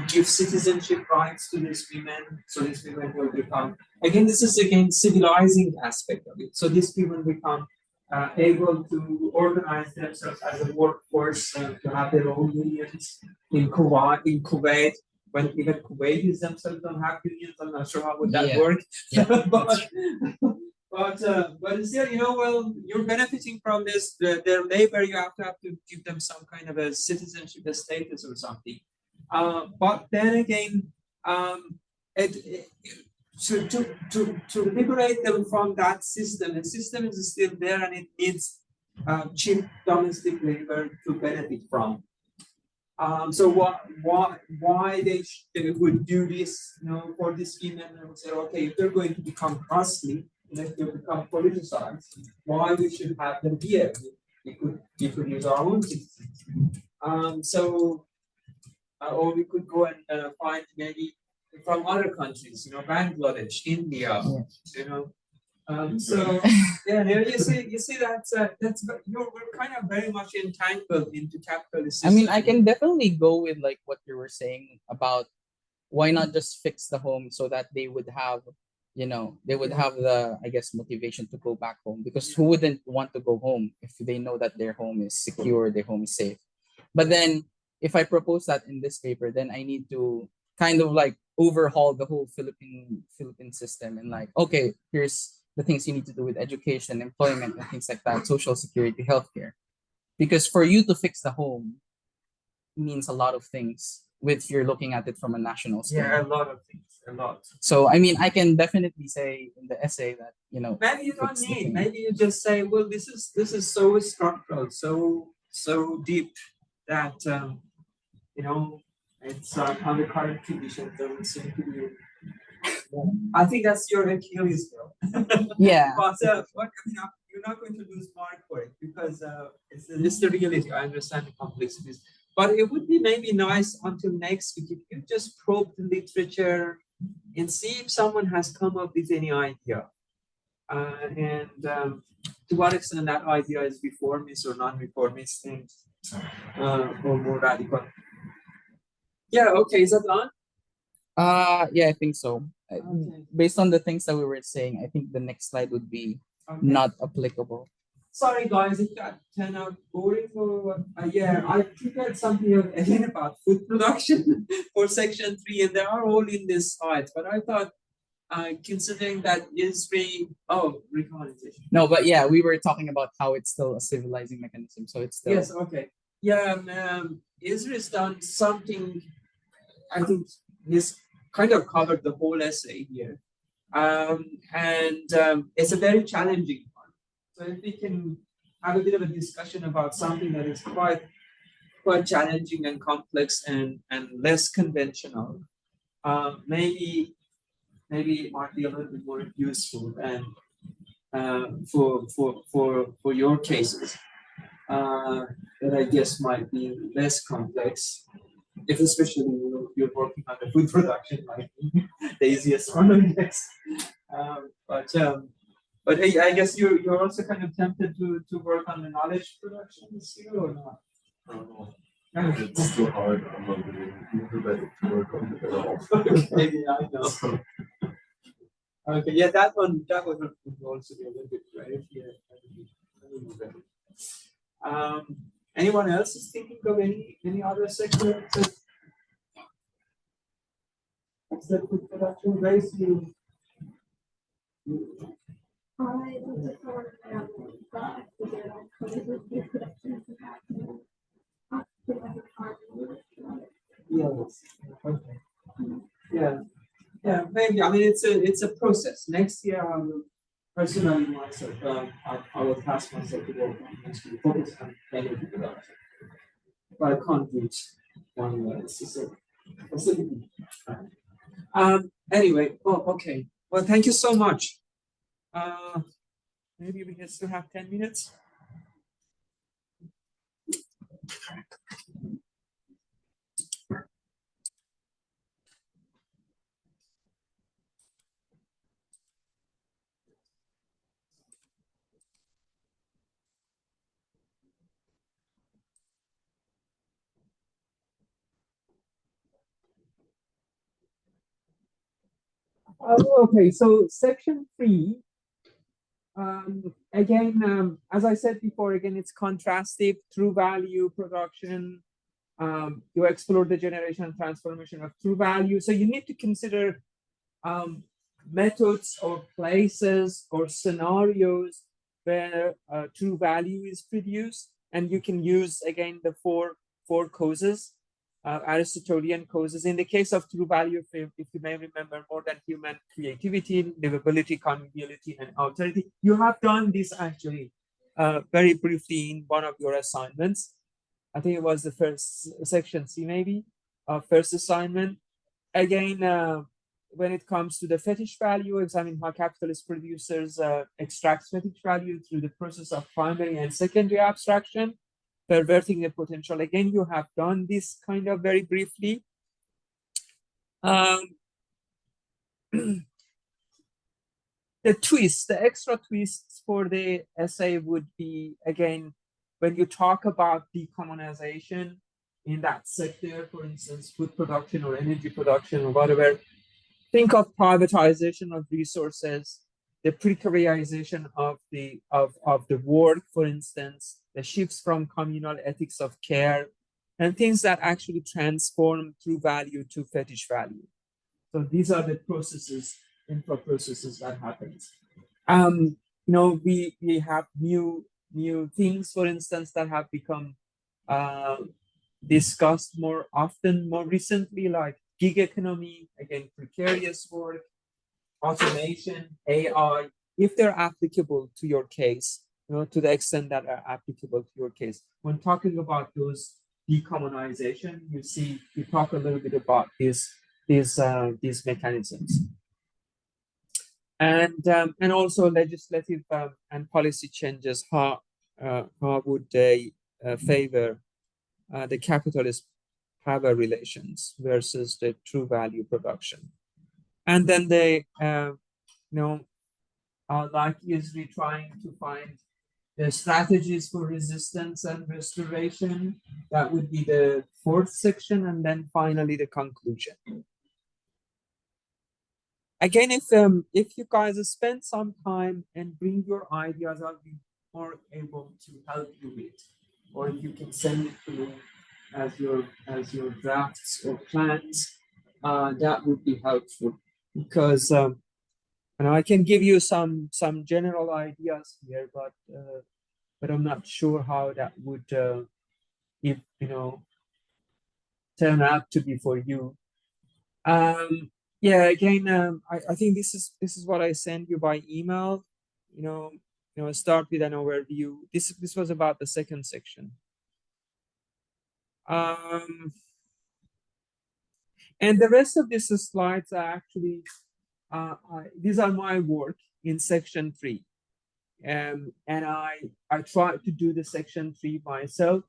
give citizenship rights to these women, so these women will become this is again civilizing aspect of it. So these women become able to organize themselves as a workforce, to have their own unions in Kuwait. When even Kuwaitis themselves don't have unions, I'm not sure how would that work. But still, you're benefiting from this. Their labor, you have to give them some kind of a citizenship status or something. But then again, to liberate them from that system, the system is still there and it needs cheap domestic labor to benefit from. So why they would do this, for this women and say, okay, if they're going to become costly, if they become politicized, why we should have them here? We could use our own citizens. Or we could go and find maybe from other countries, Bangladesh, India, you see that's we're kind of very much entangled into capitalism. I mean, I can definitely go with like what you were saying about why not just fix the home so that they would have, the, I guess, motivation to go back home, because who wouldn't want to go home if they know that their home is secure, their home is safe. But then if I propose that in this paper, then I need to kind of like overhaul the whole Philippine system and like, okay, here's the things you need to do with education, employment, and things like that, social security, healthcare. Because for you to fix the home means a lot of things if you're looking at it from a national scale. Yeah, a lot of things, a lot. So I mean, I can definitely say in the essay that maybe you don't need. Maybe you just say, well, this is so structural, so deep that It's on the current conditions doesn't seem to be. I think that's your Achilles heel. Yeah. But I mean, you're not going to lose mark for it because it's the reality. I understand the complexities, but it would be maybe nice until next week if you just probe the literature and see if someone has come up with any idea, and to what extent that idea is reformist or non-reformist things, or more radical. Yeah. Okay. Is that on? Yeah, I think so. Okay. Based on the things that we were saying, I think the next slide would be Okay. not applicable. Sorry guys, if that turned out boring or yeah, I prepared something again about food production for section 3, and they are all in this slide. But I thought, considering that ISRI, recommendation. No, but yeah, we were talking about how it's still a civilizing mechanism, so it's still Yes, okay. Yeah, ISRI's done something. I think he's kind of covered the whole essay here, and it's a very challenging one. So if we can have a bit of a discussion about something that is quite challenging and complex and less conventional, maybe it might be a little bit more useful and for your cases that I guess might be less complex. If especially you're working on the food production, like the easiest one, I guess. But hey, I guess you're also kind of tempted to work on the knowledge production this year or not? I don't know. It's still hard. I'm not really motivated to work on it at all. Maybe I know. Okay, yeah, that one would also be a little bit right. Yeah. Anyone else is thinking of any other sector except food production? Grace, you. I was just wondering about figure out food production and Yes. Okay. Yeah. Yeah. Maybe. I mean, it's a process. Next year, I will personally myself. I will task myself to work on next year, focus on energy production. But I can't reach one way. It's just anyway. Oh, okay. Well, thank you so much. Maybe we can still have 10 minutes. Okay, so section 3, again, as I said before, again, it's contrastive, true value production. You explore the generation and transformation of true value. So you need to consider methods or places or scenarios where true value is produced, and you can use again the four causes, Aristotelian causes. In the case of true value, if you may remember, more than human creativity, livability, conviviality, and authority. You have done this actually very briefly in one of your assignments. I think it was the first section C, maybe first assignment. Again, when it comes to the fetish value, examine how capitalist producers extract fetish value through the process of primary and secondary abstraction, perverting the potential. Again, you have done this kind of very briefly. The extra twists for the essay would be, again, when you talk about decommunization in that sector, for instance, food production or energy production or whatever, think of privatization of resources, the precarization of the work, for instance, the shifts from communal ethics of care, and things that actually transform true value to fetish value. So these are the processes, infra processes that happens. We have new things, for instance, that have become discussed more often, more recently, like gig economy, again, precarious work, automation, AI, if they're applicable to your case, to the extent that are applicable to your case. When talking about those decommunization. You see, we talk a little bit about these mechanisms, and also legislative and policy changes. How would they favor the capitalist power relations versus the true value production? And then they, are like usually trying to find the strategies for resistance and restoration. That would be the fourth section, and then finally the conclusion. Again, if you guys spend some time and bring your ideas, I'll be more able to help you with, or if you can send it to me as your drafts or plans, that would be helpful, because I can give you some general ideas here, but I'm not sure how that would if turn out to be for you. Yeah, again, I think this is what I sent you by email. Start with an overview. This was about the second section. And the rest of these slides are actually these are my work in section 3. And I tried to do the section 3 myself.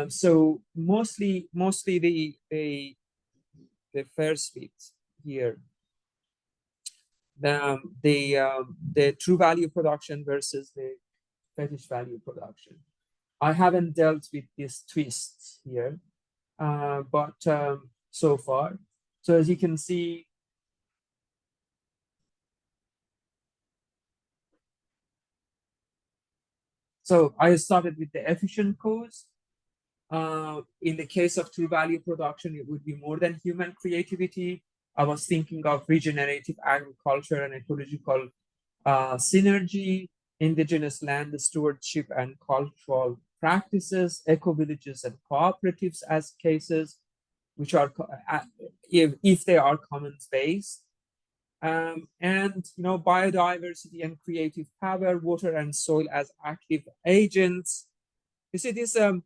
So mostly the first bit here, the true value production versus the fetish value production. I haven't dealt with these twists here, but so far. So as you can see, so I started with the efficient cause. In the case of true value production, it would be more than human creativity. I was thinking of regenerative agriculture and ecological synergy, indigenous land stewardship and cultural practices, eco-villages and cooperatives as cases, which are, if they are commons-based. And biodiversity and creative power, water and soil as active agents. You see this, when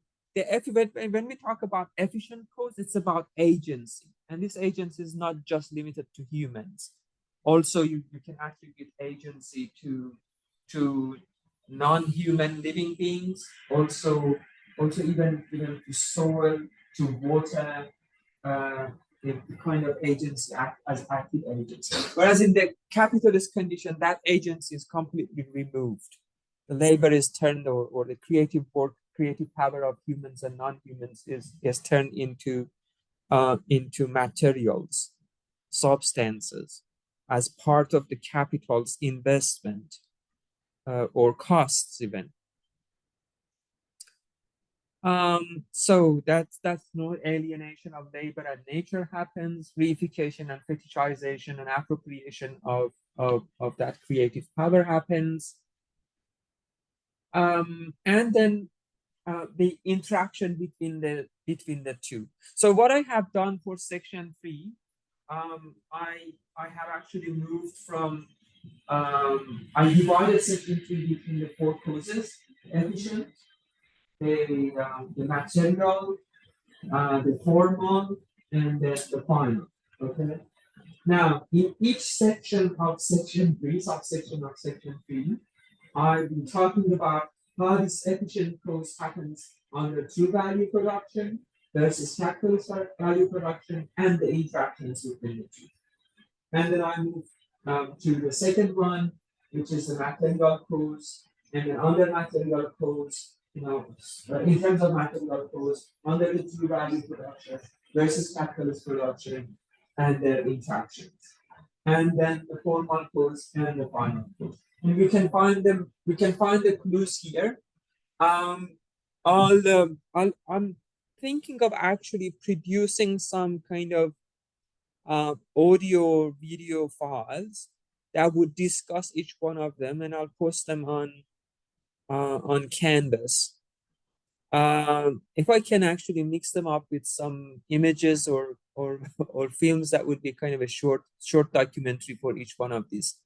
we talk about efficient cause, it's about agency, and this agency is not just limited to humans. Also, you can attribute agency to non-human living beings, also even to soil, to water, the kind of agency as active agents. Whereas in the capitalist condition, that agency is completely removed. The labor is turned, or the creative work, creative power of humans and non-humans is turned into materials, substances, as part of the capital's investment or costs even. So that's no alienation of labor and nature happens, reification and fetishization and appropriation of that creative power happens. And then the interaction between the two. So what I have done for section 3, I have actually moved from I divided section 3 between the 4 causes: efficient, the material, the formal, and the final. Okay. Now, in each section of section 3, subsection of section 3, I've been talking about how this efficient cause happens under true value production versus capitalist value production and the interactions between the two. And then I move to the second one, which is the material cause, and then under material cause, in terms of material cause, under the true value production versus capitalist production and their interactions. And then the formal cause and the final cause. And we can find them, we can find the clues here. I'm thinking of actually producing some kind of audio or video files that would discuss each one of them, and I'll post them on Canvas. If I can actually mix them up with some images or films, that would be kind of a short documentary for each one of these.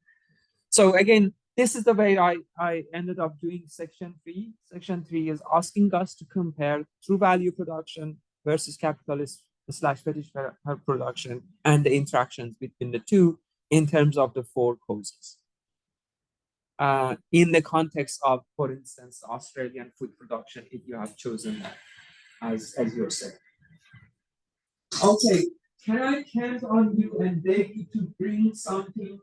So again, this is the way I ended up doing section 3. Section 3 is asking us to compare true value production versus capitalist slash fetish production and the interactions between the two in terms of the 4 causes. In the context of, for instance, Australian food production, if you have chosen that as yourself. Okay, can I count on you and beg you to bring something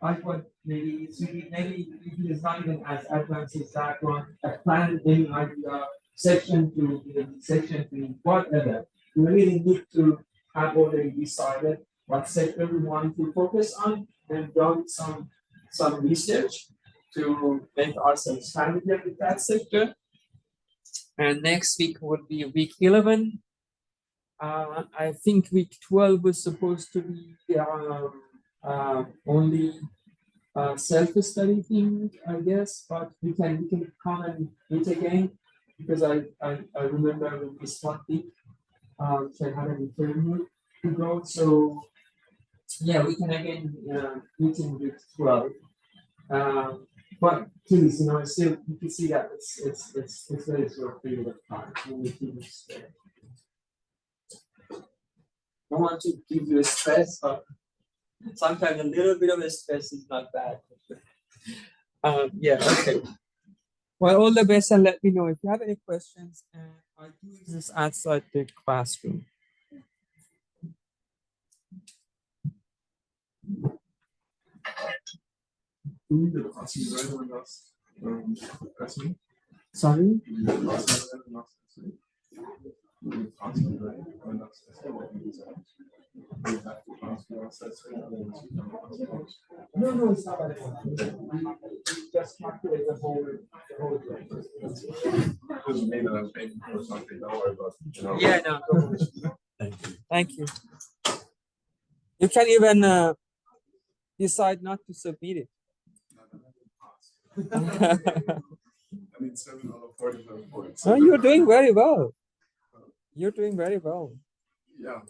like what maybe it is not even as advanced as that one, a plan, any idea, section 2, section 3, whatever. We really need to have already decided what sector we want to focus on and done some research to make ourselves familiar with that sector. And next week would be week 11. I think week 12 was supposed to be only self-study thing, I guess, but we can come and meet again because I remember with this one week, which I had an interview to go. So yeah, we can again meet in week 12. But please, still you can see that it's very short period of time. I don't want to give you a stress, but sometimes a little bit of a stress is not bad. Yeah, okay. Well, all the best, and let me know if you have any questions. And I do exist outside the classroom. Sorry? No, it's not that one. Just calculate the whole Yeah, no, don't worry. Thank you. You can even decide not to submit it. I need 7 out of 40 points. No, you're doing very well. You're doing very well. Yeah.